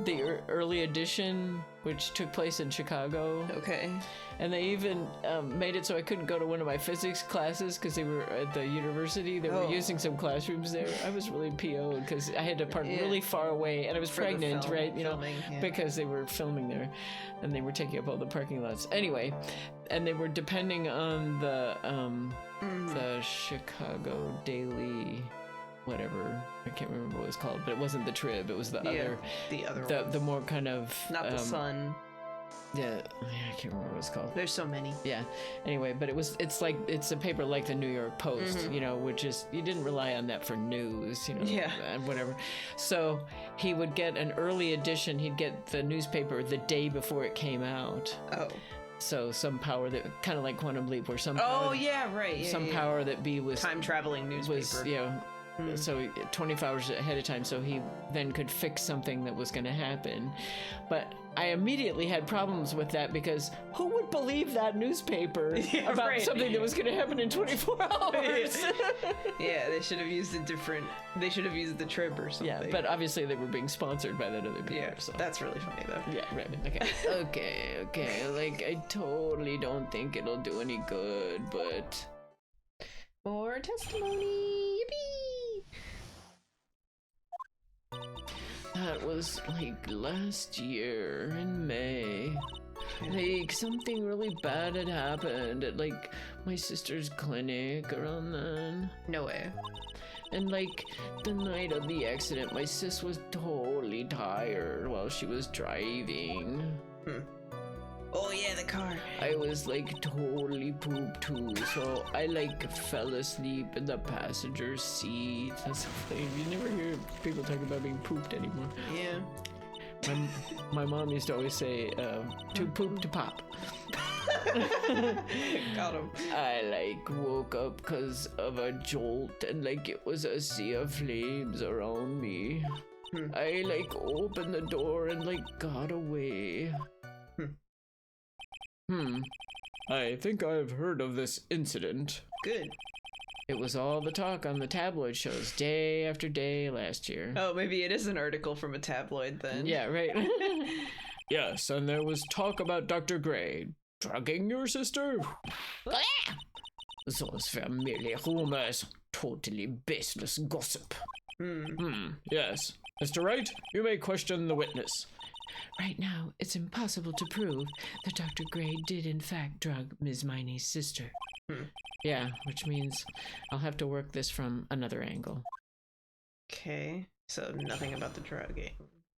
the Early Edition, which took place in Chicago. Okay. And they even made it so I couldn't go to one of my physics classes because they were at the university. They were using some classrooms there. I was really PO'd because I had to park really far away, and I was pregnant, right? Because they were filming there, and they were taking up all the parking lots. Anyway, and they were depending on the Chicago Daily, whatever, I can't remember what it was called, but it wasn't the Trib. It was the other the more kind of not the Sun. Yeah, I can't remember what it's called. There's so many. Yeah. Anyway, but it's a paper like the New York Post, which is, you didn't rely on that for news, and whatever. So he would get an early edition. He'd get the newspaper the day before it came out. Oh. So some power that, kind of like Quantum Leap, where some power power that B was time traveling newspaper. Was, so 24 hours ahead of time, so he then could fix something that was going to happen. But I immediately had problems with that, because who would believe that newspaper about something that was going to happen in 24 hours? Yeah, they should have used they should have used the Trib or something. Yeah, but obviously they were being sponsored by that other paper. Yeah, so that's really funny though. Yeah, right. Okay. Okay, I totally don't think it'll do any good, but... More testimony! Yippee! That was last year in May. Something really bad had happened at my sister's clinic around then. No way. And the night of the accident, my sis was totally tired while she was driving. Oh yeah, the car. I was totally pooped too, so I fell asleep in the passenger seat. That's so funny. You never hear people talk about being pooped anymore. Yeah. My mom used to always say, "To poop to pop." Got him. I woke up because of a jolt, and it was a sea of flames around me. I opened the door and got away. I think I've heard of this incident. Good. It was all the talk on the tabloid shows day after day last year. Oh, maybe it is an article from a tabloid then. Yeah, right. Yes, and there was talk about Dr. Gray drugging your sister. Those were merely rumors. Totally baseless gossip. Yes. Mr. Wright, you may question the witness. Right now, it's impossible to prove that Dr. Gray did in fact drug Ms. Miney's sister. Yeah, which means I'll have to work this from another angle. Okay, so nothing about the drugging.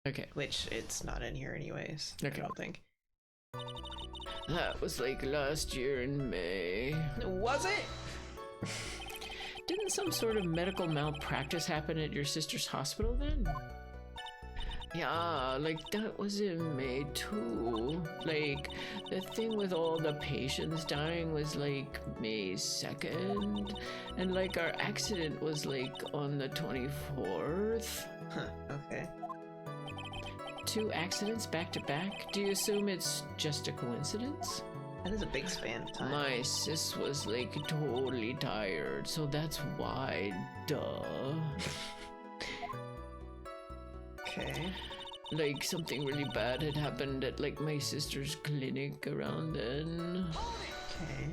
Okay. Which it's not in here anyways, okay. I don't think. That was like last year in May. Was it? Didn't some sort of medical malpractice happen at your sister's hospital then? Yeah, like that was in May too. Like the thing with all the patients dying was like May 2nd. And like our accident was like on the 24th. Huh, okay. 2 accidents back to back? Do you assume it's just a coincidence? That is a big span of time. My sis was like totally tired, so that's why, duh. Okay. Like something really bad had happened at like my sister's clinic around then. Okay.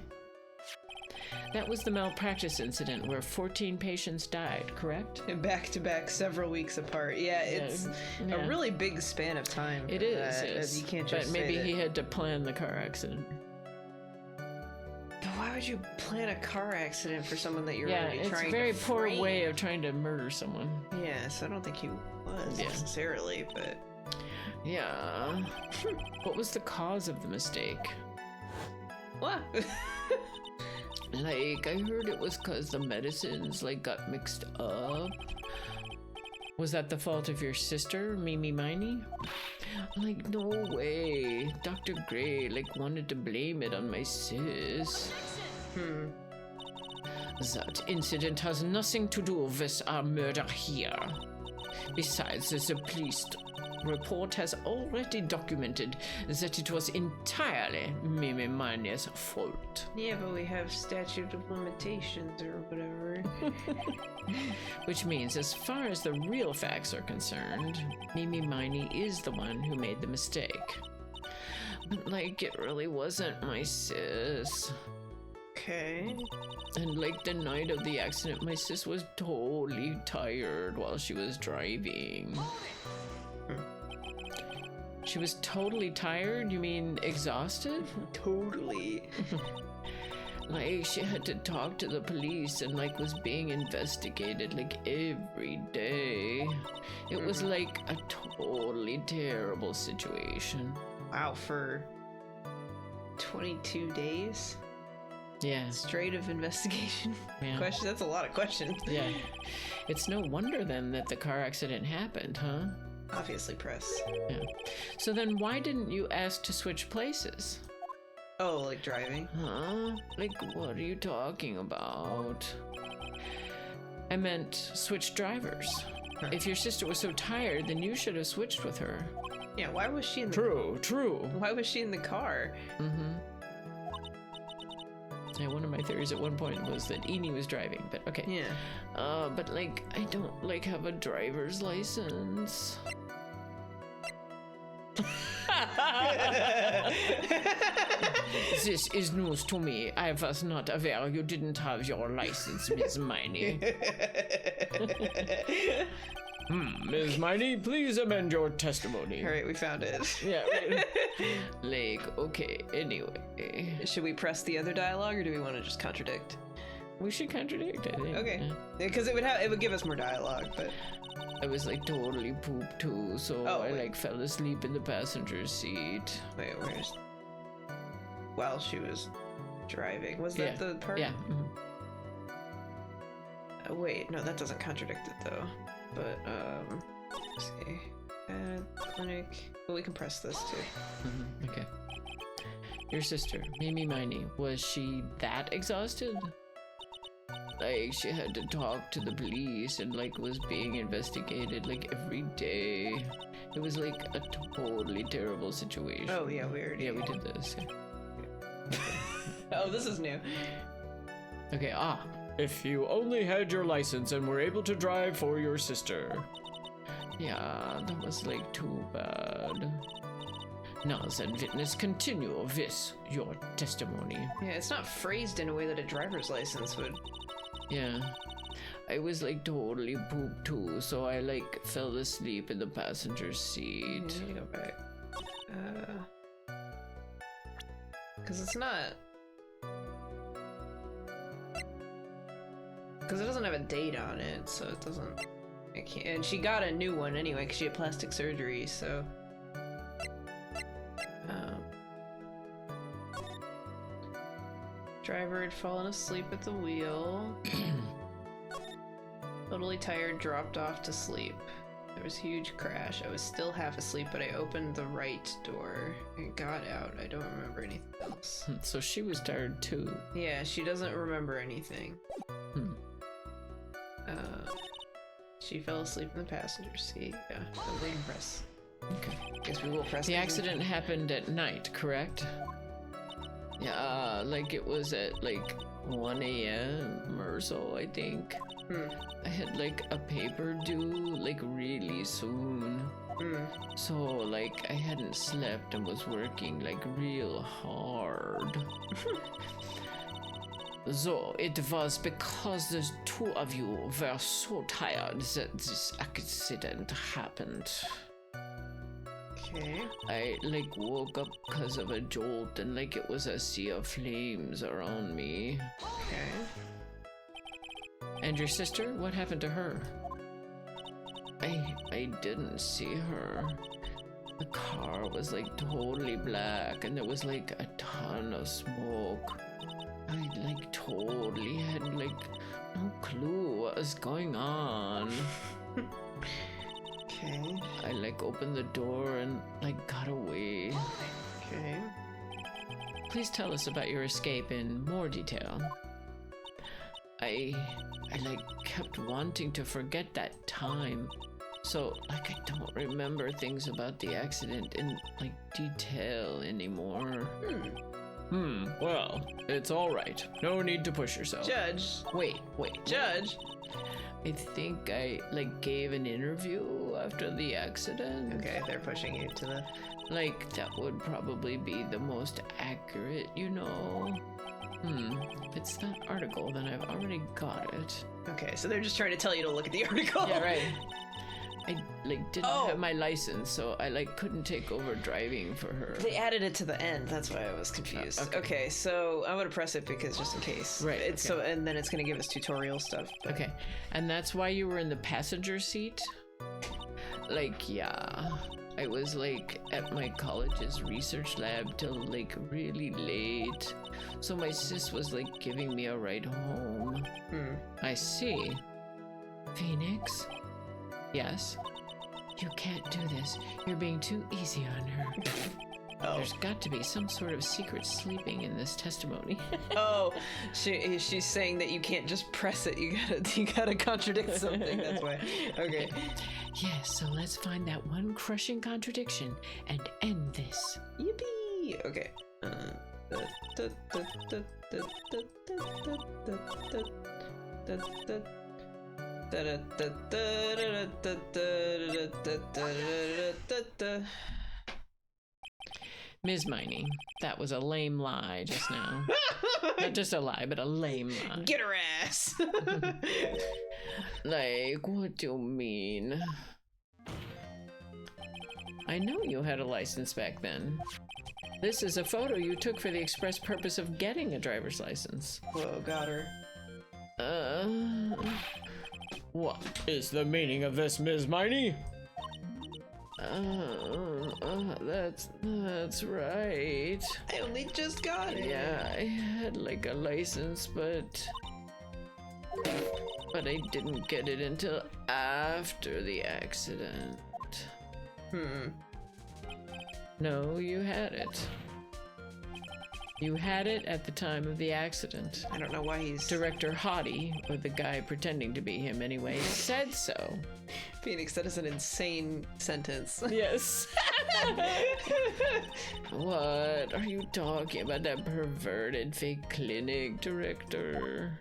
That was the malpractice incident where 14 patients died, correct? Back to back, several weeks apart. Yeah, it's a really big span of time. It is. You can't just but maybe he had to plan the car accident. But why would you plan a car accident for someone that you're already trying to it's a very poor frame? way of trying to murder someone. Yeah, so I don't think he was necessarily, but... Yeah. What was the cause of the mistake? What? Like, I heard it was because the medicines, like, got mixed up. Was that the fault of your sister, Mimi Miney? Like, no way. Dr. Gray, like, wanted to blame it on my sis. That incident has nothing to do with our murder here. Besides, the police report has already documented that it was entirely Mimi Miney's fault. Yeah, but we have statute of limitations or whatever. Which means, as far as the real facts are concerned, Mimi Miney is the one who made the mistake. But, like, it really wasn't my sis. Okay. And, like, the night of the accident, my sis was totally tired while she was driving. She was totally tired? You mean exhausted? Totally. Like, she had to talk to the police and, like, was being investigated, like, every day. It was, like, a totally terrible situation. Wow, for 22 days? Yeah. Straight of investigation? Yeah. Questions? That's a lot of questions. Yeah. It's no wonder, then, that the car accident happened, huh? Obviously, press. Yeah. So then why didn't you ask to switch places? Oh, like driving? Huh? Like, what are you talking about? I meant switch drivers. Huh. If your sister was so tired, then you should have switched with her. Yeah, why was she in the... True. Why was she in the car? Yeah, one of my theories at one point was that Amy was driving, but okay. Yeah. But, like, I don't, like, have a driver's license. This is news to me. I was not aware you didn't have your license, Miss Miney. Ms. Miney, please amend your testimony. All right, we found it. Yeah. Right. Like, okay, anyway. Should we press the other dialogue, or do we want to just contradict? We should contradict, I think. Okay. Because it would give us more dialogue, but... I was, like, totally pooped, too, so I, like, fell asleep in the passenger seat. Wait, where's... While she was driving. Was that the part? Yeah. Wait, no, that doesn't contradict it, though. But, let's see. Clinic... Well, we can press this, too. Okay. Your sister, Mimi Miney, was she that exhausted? Like, she had to talk to the police and, like, was being investigated, like, every day. It was, like, a totally terrible situation. Oh, yeah, we already... Yeah, we did this. Oh, this is new. Okay, If you only had your license and were able to drive for your sister. Yeah, that was, like, too bad. Now then, witness, continue with your testimony. Yeah, it's not phrased in a way that a driver's license would. Yeah. I was like totally pooped too, so I like fell asleep in the passenger seat. I need to go back. Because it's not. Because it doesn't have a date on it, so it doesn't. I can't. And she got a new one anyway, because she had plastic surgery, so. Driver had fallen asleep at the wheel. Totally tired, dropped off to sleep. There was a huge crash. I was still half asleep, but I opened the right door and got out. I don't remember anything else. So she was tired too. Yeah, she doesn't remember anything. She fell asleep in the passenger seat. Yeah, don't wait and press. Okay. Guess we will press. The accident happened at night, correct? Yeah, like it was at like 1 a.m. or so, I think. I had like a paper due like really soon. So like I hadn't slept and was working like real hard. So it was because the two of you were so tired that this accident happened. Okay. I like woke up because of a jolt and like it was a sea of flames around me. Okay. And your sister? What happened to her? I didn't see her. The car was like totally black and there was like a ton of smoke. I like totally had like no clue what was going on. Okay. I like opened the door and like got away. Okay. Please tell us about your escape in more detail. I like kept wanting to forget that time. So like I don't remember things about the accident in like detail anymore. Well, it's all right. No need to push yourself. Judge. Wait. Judge. I think I like gave an interview after the accident. Okay, they're pushing you to the. Like that would probably be the most accurate, you know. If it's that article, then I've already got it. Okay, so they're just trying to tell you to look at the article. Yeah, right. I like didn't have my license, so I like couldn't take over driving for her. They added it to the end. That's why I was confused. Okay, so I'm gonna press it because just in case. Right. It's so, and then it's gonna give us tutorial stuff. But... Okay, and that's why you were in the passenger seat. Like, yeah, I was like at my college's research lab till like really late, so my sis was like giving me a ride home. I see. Phoenix. Yes? You can't do this. You're being too easy on her. There's got to be some sort of secret sleeping in this testimony. She's saying that you can't just press it. You gotta contradict something. That's why. Okay. Yes, so let's find that one crushing contradiction and end this. Yippee! Okay. Ms. Miney, that was a lame lie just now. Not just a lie, but a lame lie. Get her ass! Like, what do you mean? I know you had a license back then. This is a photo you took for the express purpose of getting a driver's license. Whoa, got her. What is the meaning of this, Ms. Miney? That's right. I only just got it. Yeah, I had like a license, but I didn't get it until after the accident. No, you had it. You had it at the time of the accident. I don't know why he's... Director Hottie, or the guy pretending to be him anyway, said so. Phoenix, that is an insane sentence. Yes. What are you talking about? That perverted fake clinic director?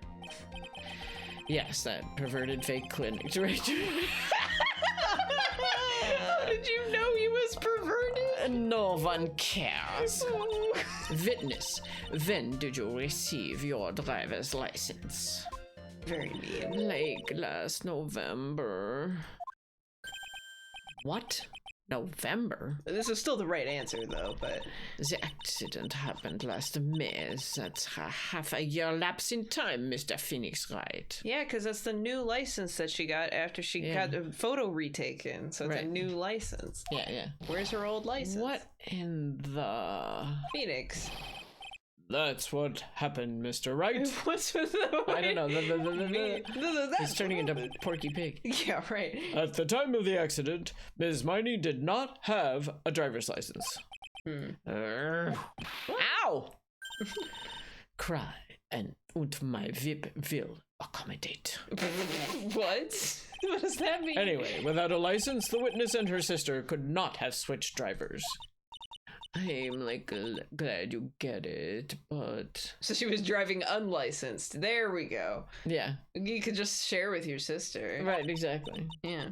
Yes, that perverted fake clinic director. How did you know he was perverted? No one cares. Witness, when did you receive your driver's license? Very mean. Like last November. What? November? This is still the right answer, though, but... The accident happened last May. That's a half a year lapse in time, Mr. Phoenix, right? Yeah, because that's the new license that she got after she got a photo retaken, so it's a new license. Yeah. Where's her old license? What in the... Phoenix. That's what happened, Mr. Wright. What's with the... I don't know. He's turning into Porky Pig. Yeah, right. At the time of the accident, Ms. Miney did not have a driver's license. Ow! Cry, and my whip will accommodate. What? What does that mean? Anyway, without a license, the witness and her sister could not have switched drivers. I'm like glad you get it, but so she was driving unlicensed. There we go. Yeah, you could just share with your sister. Right, exactly. Yeah.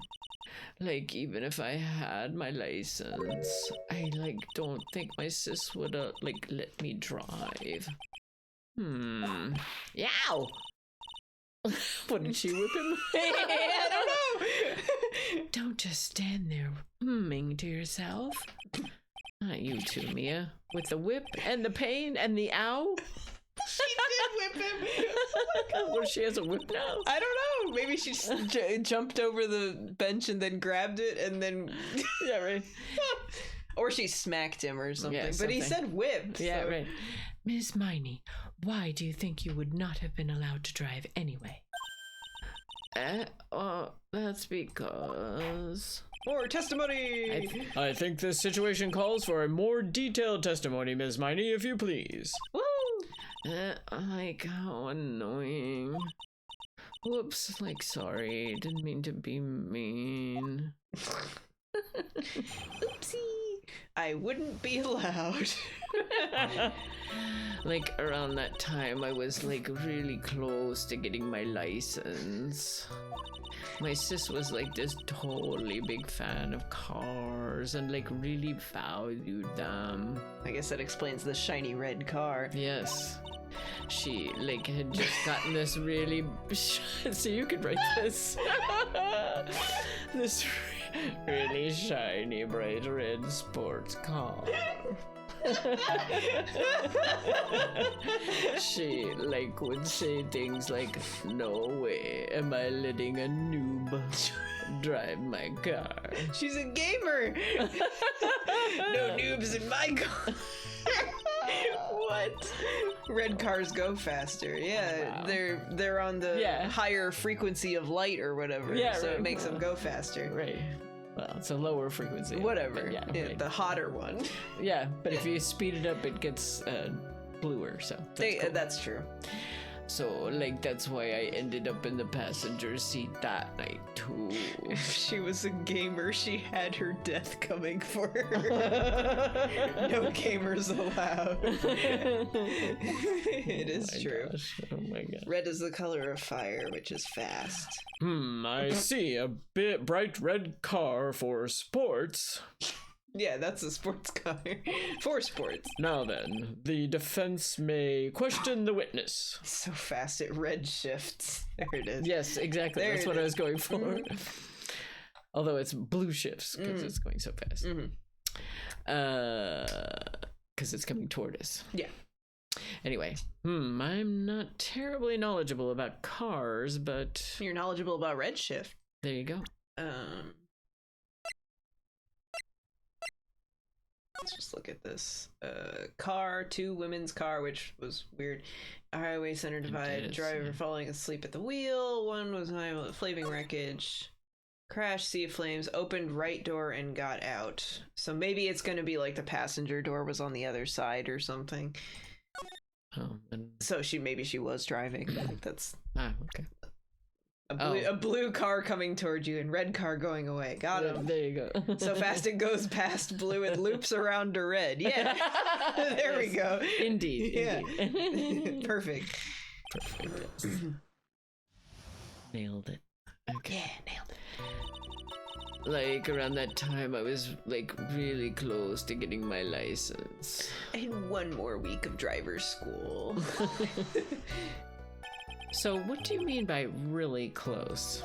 Like even if I had my license, I like don't think my sis would like let me drive. Yow! What did she whip him? I don't know. Don't just stand there humming to yourself. Not you too, Mia. With the whip and the pain and the ow. She did whip him. Well, she has a whip now. I don't know. Maybe she just jumped over the bench and then grabbed it and then... Yeah, right. Or she smacked him or something. Yeah, but he said whip. Yeah, so. right. Miss Miney, why do you think you would not have been allowed to drive anyway? That's because... More testimony! I think this situation calls for a more detailed testimony, Ms. Miney, if you please. Woo! Like, how annoying. Whoops, like, sorry, didn't mean to be mean. Oopsie! I wouldn't be allowed. Like, around that time, I was, like, really close to getting my license. My sis was like this totally big fan of cars and like really valued them. I guess that explains the shiny red car. Yes. She like had just gotten this really so you could write this. This really shiny bright red sports car. She like would say things like, "No way am I letting a noob drive my car." She's a gamer. No noobs in my car. What? Red cars go faster. Yeah, wow. They're on the higher frequency of light or whatever. Yeah, so it makes them go faster. Right. Well, it's a lower frequency. Whatever. Yeah, right. The hotter one. Yeah, but if you speed it up, it gets bluer. So that's cool. That's true. So, like, that's why I ended up in the passenger seat that night, too. If she was a gamer, she had her death coming for her. No gamers allowed. It is true. Gosh. Oh my god. Red is the color of fire, which is fast. I see. A bit bright red car for sports. Yeah, that's a sports car. For sports. Now then, the defense may question the witness. So fast it red shifts. There it is. Yes, exactly. That's what I was going for. Although it's blue shifts because it's going so fast. Because it's coming toward us. Yeah. Anyway, I'm not terribly knowledgeable about cars, but... You're knowledgeable about redshift. There you go. Let's just look at this. Car, 2 women's car, which was weird. Highway center divide, driver falling asleep at the wheel. 1 was flaming wreckage. Crash, sea of flames, opened right door and got out. So maybe it's going to be like the passenger door was on the other side or something. Oh, so maybe she was driving. That's okay. A blue car coming towards you and red car going away. Got him. There you go. So fast it goes past blue and loops around to red. Yeah. There we go. Indeed. Yeah. Perfect. Perfect. Nailed it. Okay. Yeah, nailed it. Like around that time I was like really close to getting my license. And 1 more week of driver's school. So what do you mean by really close?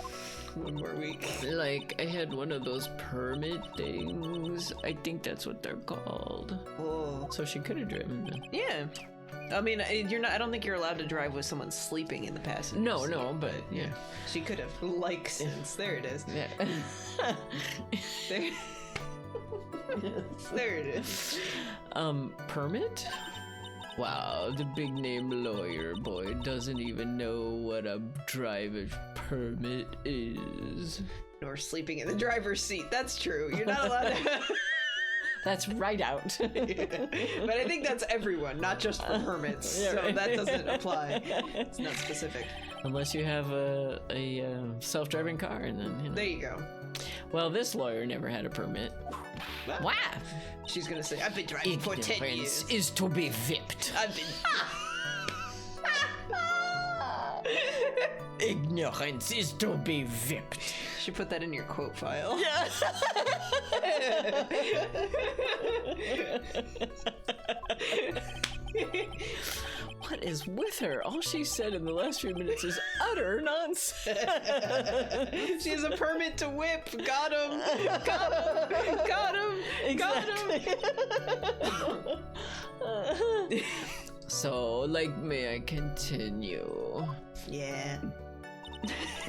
1 more week. Like, I had one of those permit things. I think that's what they're called. Oh. So she could have driven. Yeah. I mean, you're not. I don't think you're allowed to drive with someone sleeping in the passenger seat. No, but yeah. She could have. Since. There it is. Yeah. There. There it is. Permit? Wow, the big name lawyer boy doesn't even know what a driver's permit is. Or sleeping in the driver's seat. That's true. You're not allowed to. That's right out. Yeah. But I think that's everyone, not just for permits. Yeah, so that doesn't apply. It's not specific. Unless you have a self-driving car, and then, you know. There you go. Well, this lawyer never had a permit. Well, wow. She's gonna say, I've been driving for 10 years. Is to be vipped. I've been... Ignorance is to be vipped. You should put that in your quote file. Yeah. What is with her? All she said in the last few minutes is utter nonsense. She has a permit to whip. Got him. Got him. Got him. Exactly. Got him. So, like, may I continue? Yeah.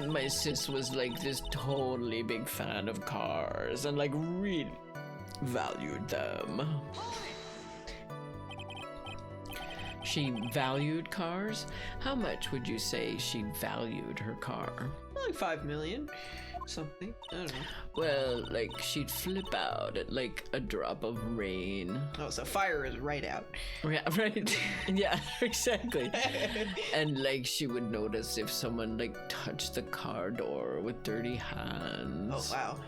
My sis was like this totally big fan of cars and like really valued them. She valued cars? How much would you say she valued her car? Like 5 million. Something. I don't know. Well, like she'd flip out at like a drop of rain. Oh, so fire is right out. Yeah, right. Yeah, exactly. And like she would notice if someone like touched the car door with dirty hands. Oh, wow.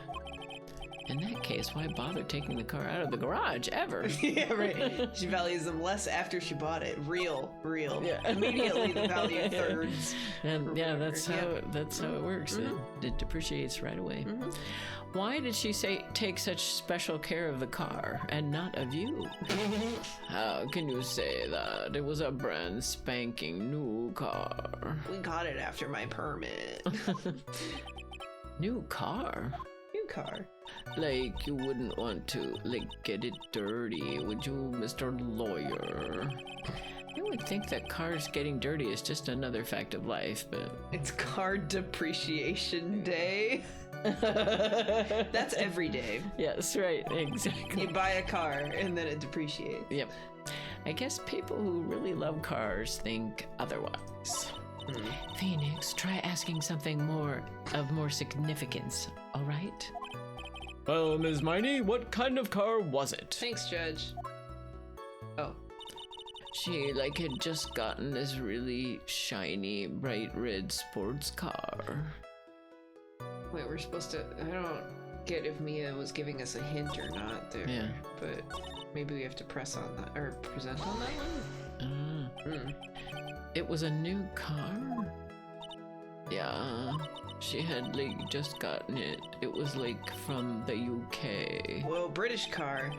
In that case, why bother taking the car out of the garage ever? Yeah, right. She values them less after she bought it. Real. Yeah. Immediately the value thirds. And yeah, that's how it works. Mm-hmm. It depreciates right away. Mm-hmm. Why did she take such special care of the car and not of you? How can you say that? It was a brand spanking new car. We got it after my permit. New car? New car. Like, you wouldn't want to, like, get it dirty, would you, Mr. Lawyer? I would think that cars getting dirty is just another fact of life, but... It's car depreciation day. That's every day. Yes, right, exactly. You buy a car, and then it depreciates. Yep. I guess people who really love cars think otherwise. Phoenix, try asking something of more significance, all right? Well, Ms. Miney, what kind of car was it? Thanks, Judge. Oh. She, like, had just gotten this really shiny, bright red sports car. Wait, we're supposed to... I don't get if Mia was giving us a hint or not there. Yeah. But maybe we have to press on that, or present on that one? It was a new car? Yeah. She had, like, just gotten it. It was, like, from the UK. Well, British car.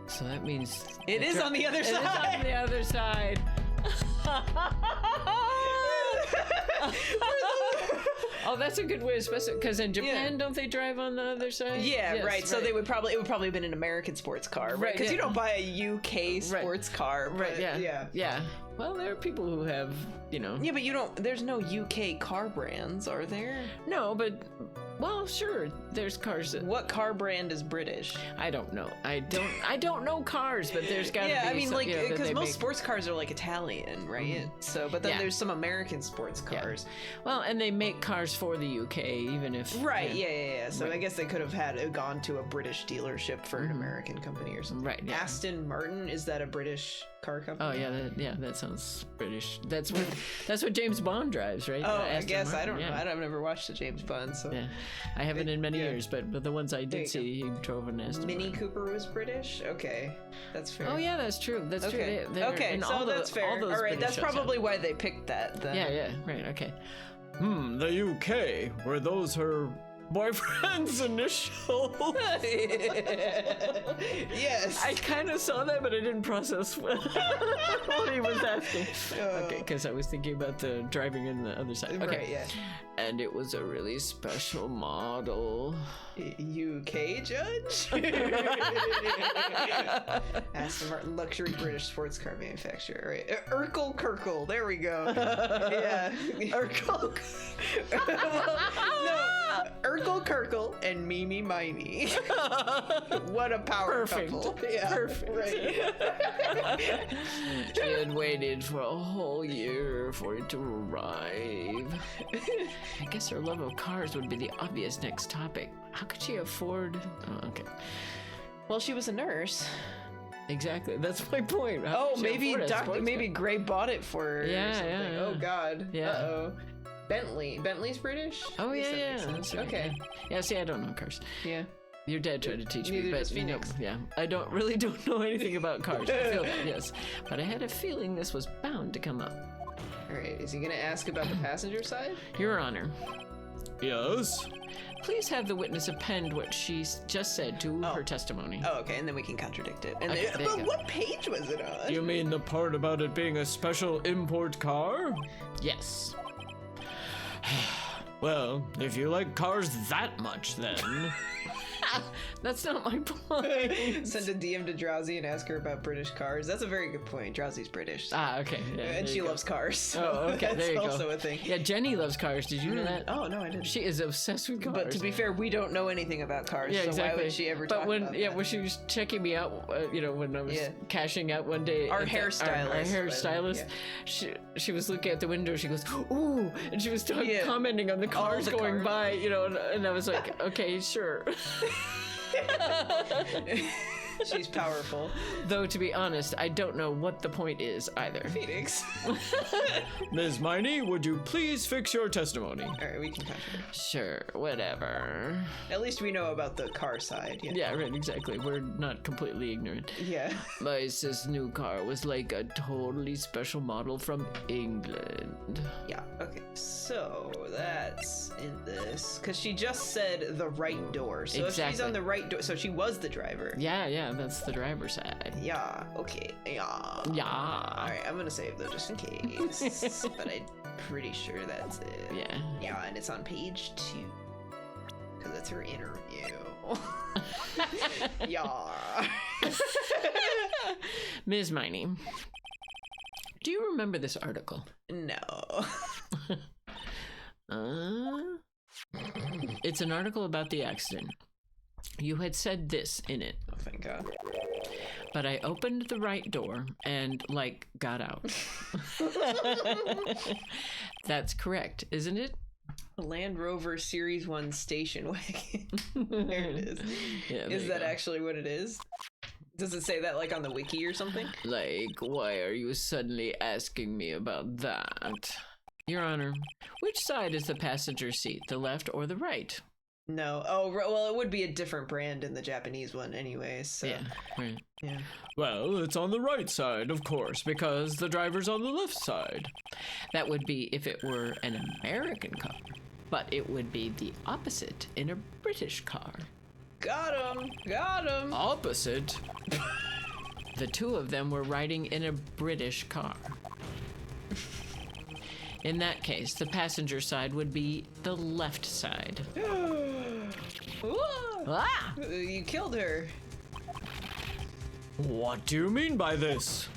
So that means... It is on the other side! It is on the other side. Oh, that's a good way to specify, because in Japan, don't they drive on the other side? Yeah, yes, right. So it would probably have been an American sports car, right? Because you don't buy a UK sports car, right? Yeah. Well, there are people who have, you know. Yeah, but you don't. There's no UK car brands, are there? No, but. Well, sure. There's cars. What car brand is British? I don't know. I don't know cars, but there's gotta be. Yeah, I mean, some, like, because most sports cars are like Italian, right? So, but then there's some American sports cars. Yeah. Well, and they make cars for the UK, even if. Right. Yeah. So I guess they could have gone to a British dealership for an American company or something. Right. Yeah. Aston Martin, is that a British car company? Oh yeah, that sounds British. That's what James Bond drives, right? Oh, I guess Martin. I don't know. I've never watched a James Bond, so. Yeah. I haven't in many years, but the ones I did see, he drove an Aston Mini Martin. Cooper was British? Okay, that's fair. Oh yeah, that's true. That's true. Okay, so that's fair. All right, British that's probably why they picked that then. Yeah, right, okay. The UK, were those her boyfriend's initial. Yes. I kind of saw that, but I didn't process what he was asking. Okay, because I was thinking about the driving in the other side. Okay. Right, yeah. And it was a really special model. UK judge? Aston Martin luxury British sports car manufacturer. Right. Urkel Kirkle. There we go. Yeah. Urkel. No. Urkel Kirkle and Mimi Miney. What a power couple. Yeah. Perfect. Right. She had waited for a whole year for it to arrive. I guess her love of cars would be the obvious next topic. How could she afford... Oh, okay. Well, she was a nurse. Exactly. That's my point. Maybe Gray bought it for her. Yeah, or something. yeah. Oh God. Yeah. Uh-oh. Bentley's British? Oh yeah. That's right. Okay. Yeah. See, I don't know cars. Yeah. Your dad tried to teach me, Neither but does Phoenix. yeah, I don't know anything about cars. I feel that, yes, but I had a feeling this was bound to come up. All right. Is he gonna ask about the passenger side? Your Honor, Yes? please have the witness append what she just said to her testimony. Oh, okay. And then we can contradict it. And Okay, there you but go. what page was it on? You mean the part about it being a special import car? Yes. Well, if you like cars that much, then. That's not my point. Send a DM to Drowsy and ask her about British cars. That's a very good point. Drowsy's British. Okay. Yeah, and she loves cars. So Oh, okay. That's There you also go. a thing. Yeah, Jenny loves cars. Did you know that? Oh, no, I didn't. She is obsessed with cars. But to be fair, we don't know anything about cars. Yeah, so exactly. why would she ever but talk when about yeah, that? when she was checking me out, when I was cashing out one day, Our at the- hairstylist, our hairstylist, she was looking at the window. She goes, "Ooh," and she was commenting on the cars the going cars. by, and I was like, "Okay, sure." She's powerful. Though to be honest, I don't know what the point is either. Phoenix. Ms. Miney, would you please fix your testimony? All right, we can contradict. Sure, whatever. At least we know about the car side. Yeah. Yeah, right, exactly. We're not completely ignorant. Yeah. My sis' new car was like a totally special model from England. Yeah. Okay. So that's in this because she just said the right door. So if she's Exactly. on the right door, so she was the driver. Yeah, that's the driver's side. Yeah. Okay. Yeah. All Yeah. right. I'm gonna save though just in case, but I'm pretty sure that's it. Yeah. Yeah, and it's on page 2 because it's her interview. Yeah. Ms. Miney, do you remember this article? No. It's an article about the accident. You had said this in it. Oh, thank God. But I opened the right door and, got out. That's correct, isn't it? A Land Rover Series 1 station wagon. There it is. Yeah, Is that actually what it is? Does it say that on the wiki or something? Why are you suddenly asking me about that? Your Honor, which side is the passenger seat, the left or the right? No. Oh, well, it would be a different brand in the Japanese one anyway, so. Yeah, right. Yeah. Well, it's on the right side, of course, because the driver's on the left side. That would be if it were an American car, but it would be the opposite in a British car. Got him! Opposite? The two of them were riding in a British car. In that case, the passenger side would be the left side. Ah! You killed her. What do you mean by this?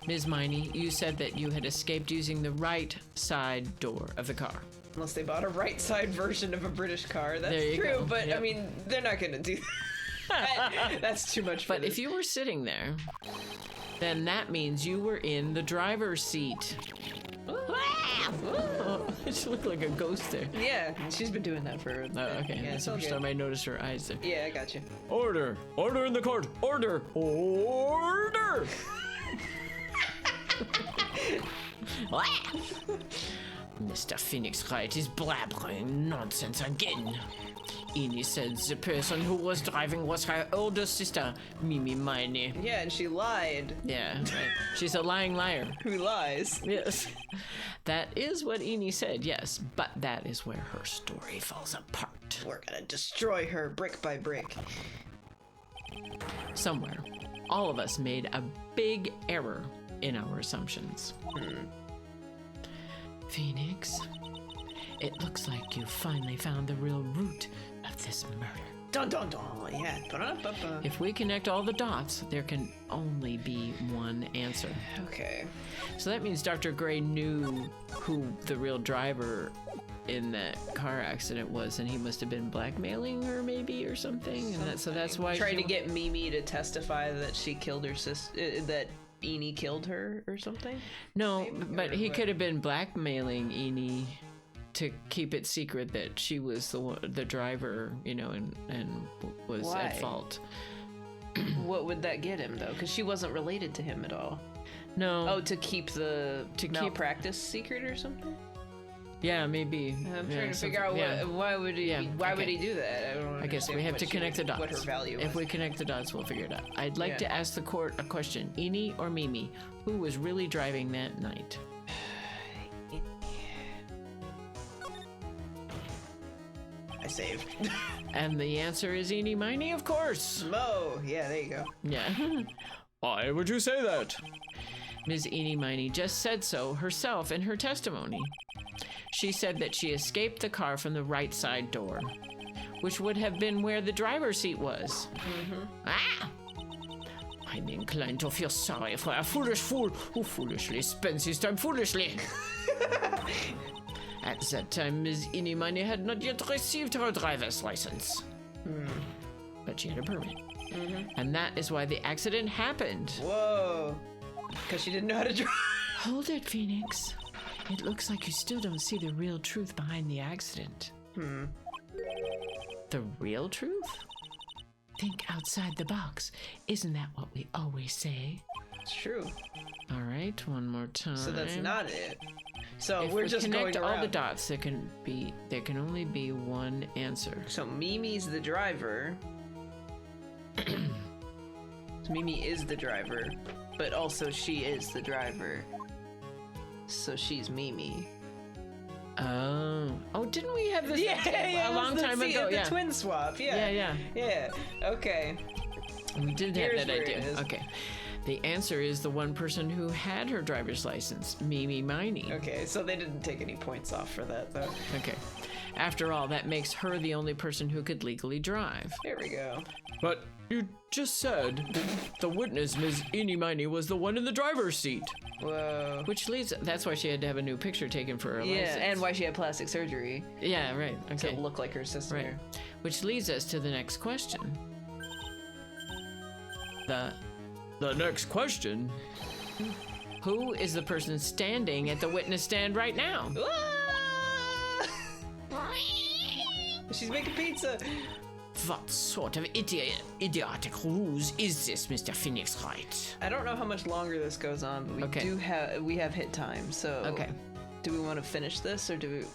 Ms. Miney, you said that you had escaped using the right side door of the car. Unless they bought a right side version of a British car. That's There you true, go. but Yep. I mean, they're not going to do that. That's too much for But this. if you were sitting there, then that means you were in the driver's seat. Oh, she looked like a ghost there. Yeah, she's been doing that for. Oh, okay. Yeah, That's it's the all first good. time I noticed her eyes there. Yeah, I got you. Order! Order in the court! Order! Order! Mr. Phoenix Wright is blabbering nonsense again. Eni said the person who was driving was her older sister, Mimi Miney. Yeah, and she lied. Yeah, right. She's a lying liar. Who lies? Yes. That is what Eni said, yes. But that is where her story falls apart. We're gonna destroy her brick by brick. Somewhere, all of us made a big error in our assumptions. Phoenix, it looks like you finally found the real root of this murder. Dun dun dun, yeah. Ba-da-ba-ba. If we connect all the dots, there can only be one answer. Okay. So that means Dr. Gray knew who the real driver in that car accident was, and he must have been blackmailing her maybe or something. And so that's why trying to get Mimi to testify that she killed her sister, that Eni killed her or something. No, but he could have been blackmailing Eni to keep it secret that she was the driver, you know, and was Why? at fault. What would that get him though? Because she wasn't related to him at all. No. Oh, to keep the malpractice secret or something? Yeah, maybe. I'm trying to figure out why would he would he do that? I guess we have to connect the dots. What her value was. If we connect the dots, we'll figure it out. I'd like to ask the court a question. Eni or Mimi, who was really driving that night? I saved. And the answer is Eni Miney, of course. Mo, yeah, there you go. Yeah. Why would you say that? Ms. Eni Miney just said so herself in her testimony. She said that she escaped the car from the right side door, which would have been where the driver's seat was. Ah! I'm inclined to feel sorry for a foolish fool who foolishly spends his time foolishly. At that time, Ms. Eni Miney had not yet received her driver's license. But she had a permit. And that is why the accident happened. Whoa. Because she didn't know how to drive. Hold it, Phoenix. It looks like you still don't see the real truth behind the accident. The real truth? Think outside the box. Isn't that what we always say? It's true. All right, one more time. So that's not it. So if we're just connect going all around. the dots, there can only be one answer. So Mimi's the driver. So Mimi is the driver, but also she is the driver. So she's Mimi. Oh, didn't we have this a long time ago? The twin swap. Yeah. Okay. We did have Here's that where idea. it is. Okay. The answer is the one person who had her driver's license, Mimi Miney. Okay, so they didn't take any points off for that, though. Okay. After all, that makes her the only person who could legally drive. There we go. But you just said the witness, Ms. Eni Miney, was the one in the driver's seat. Whoa. Which leads, that's why she had to have a new picture taken for her license. Yeah, and why she had plastic surgery. Yeah, right. Okay. To look like her sister. Right. Which leads us to the next question. The next question. Who is the person standing at the witness stand right now? She's making pizza. What sort of idiotic ruse is this, Mr. Phoenix Wright? I don't know how much longer this goes on, but we have hit time. So do we want to finish this or do we?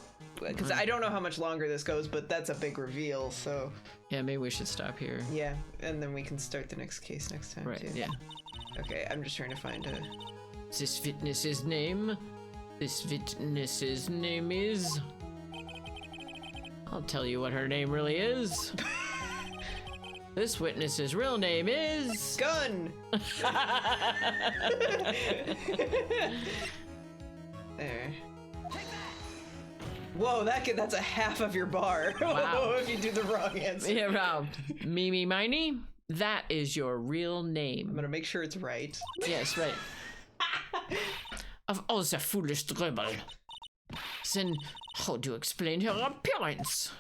Because I don't know how much longer this goes, but that's a big reveal. So yeah, maybe we should stop here. Yeah, and then we can start the next case next time. Right. Too. Yeah. Okay, I'm just trying to find a. This witness's name. This witness's name is. I'll tell you what her name really is. This witness's real name is... Gun! There. Whoa, that's a half of your bar. Wow. If you do the wrong answer. Yeah, wow. Mimi Miney, that is your real name. I'm gonna make sure it's right. Yes, right. Of all the foolish dribble. Then how do you explain her appearance?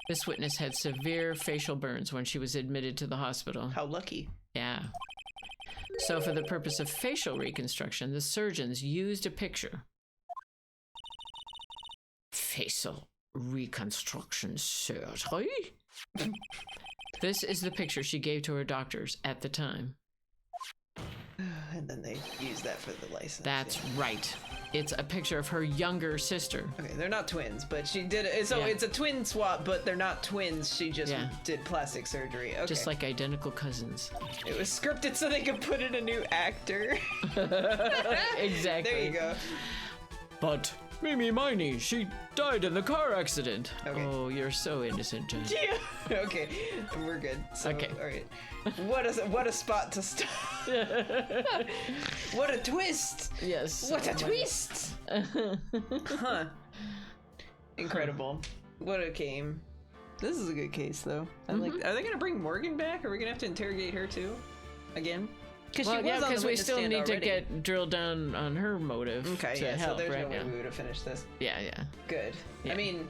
This witness had severe facial burns when she was admitted to the hospital. How lucky. Yeah. So for the purpose of facial reconstruction, the surgeons used a picture. Facial reconstruction surgery? This is the picture she gave to her doctors at the time. And then they use that for the license. That's right. it's a picture of her younger sister. Okay, they're not twins, but she did it. So it's a twin swap, but they're not twins. She just did plastic surgery. Okay. Just like identical cousins. It was scripted so they could put in a new actor. Exactly. There you go. But Mimi Miney, she died in the car accident. Okay. Oh, you're so innocent, John. Yeah. Okay, we're good. So, Okay. All right. What a spot to stop. What a twist. Yes. What a twist. Huh. Incredible. What a game. This is a good case, though. I like. Are they gonna bring Morgan back? Are we gonna have to interrogate her too, again? Because we still need to get drilled down on her motive to help, so there's right? no way we would have finished this. Yeah. Good. Yeah. I mean,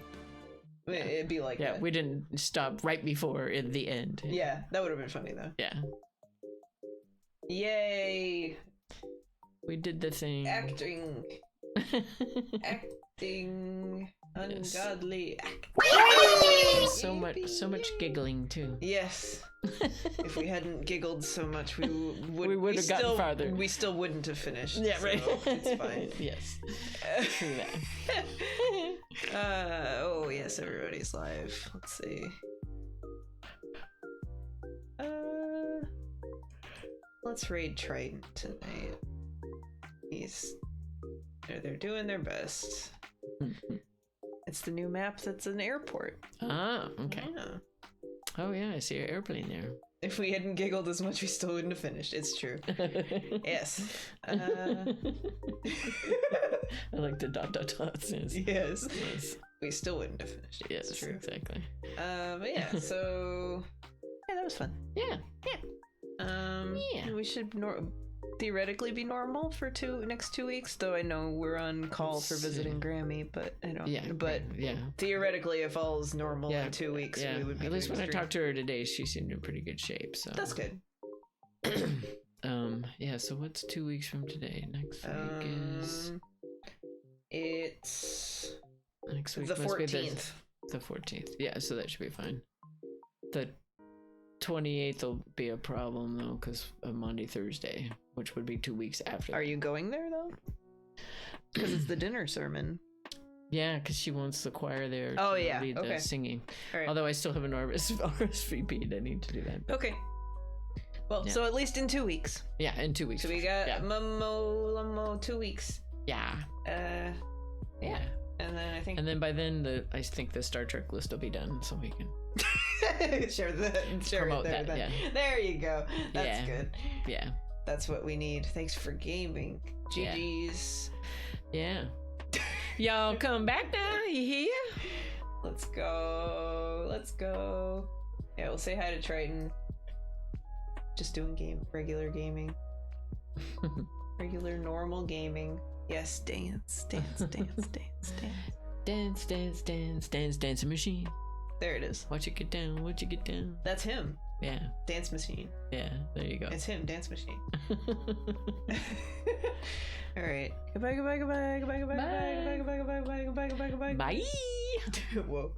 it'd be like that. We didn't stop right before in the end. Yeah, that would have been funny though. Yeah. Yay! We did the thing. Acting. Ungodly acting. So much giggling too. Yes. If we hadn't giggled so much, we would have gotten farther. We still wouldn't have finished. Yeah, right. So it's fine. Yes. True that. Oh yes, everybody's live. Let's see. Let's raid Triton tonight. They're doing their best. It's the new map that's an airport. Ah, okay. Yeah. Oh yeah, I see your airplane there. If we hadn't giggled as much, we still wouldn't have finished. It's true. Yes. I like the dot. Yes. Yes. We still wouldn't have finished. Yes, it's true. Exactly. But yeah, so that was fun. Yeah. We should theoretically be normal for next 2 weeks, though I know we're on call for visiting Grammy, but I don't. Yeah. But theoretically, if all is normal in 2 weeks, we would be. At least when I talked to her today, she seemed in pretty good shape. So that's good. Yeah. So what's 2 weeks from today? Next week is. It's next week. The 14th. The 14th. Yeah. So that should be fine. The 28th will be a problem though, because of Monday, Thursday, which would be 2 weeks after. Are you going there though? Because it's the dinner sermon. Yeah, because she wants the choir there. Oh to yeah, lead the singing. All right. Although I still have an RSVP, I need to do that. Okay. Well, so at least in 2 weeks. Yeah, in 2 weeks. So we got Mummo 2 weeks. Yeah. Yeah. And then I think. And then by then, I think the Star Trek list will be done, so we can share promote it there. Yeah. There you go. That's good. Yeah. That's what we need. Thanks for gaming. GG's. Yeah. Y'all come back now. You hear? Let's go. Yeah, we'll say hi to Triton. Just doing regular gaming. Regular normal gaming. Yes, dance, dancing machine. There it is. Watch it get down. That's him. Yeah. Dance machine. Yeah, there you go. It's him, dance machine. All right. Goodbye. Bye. Whoa.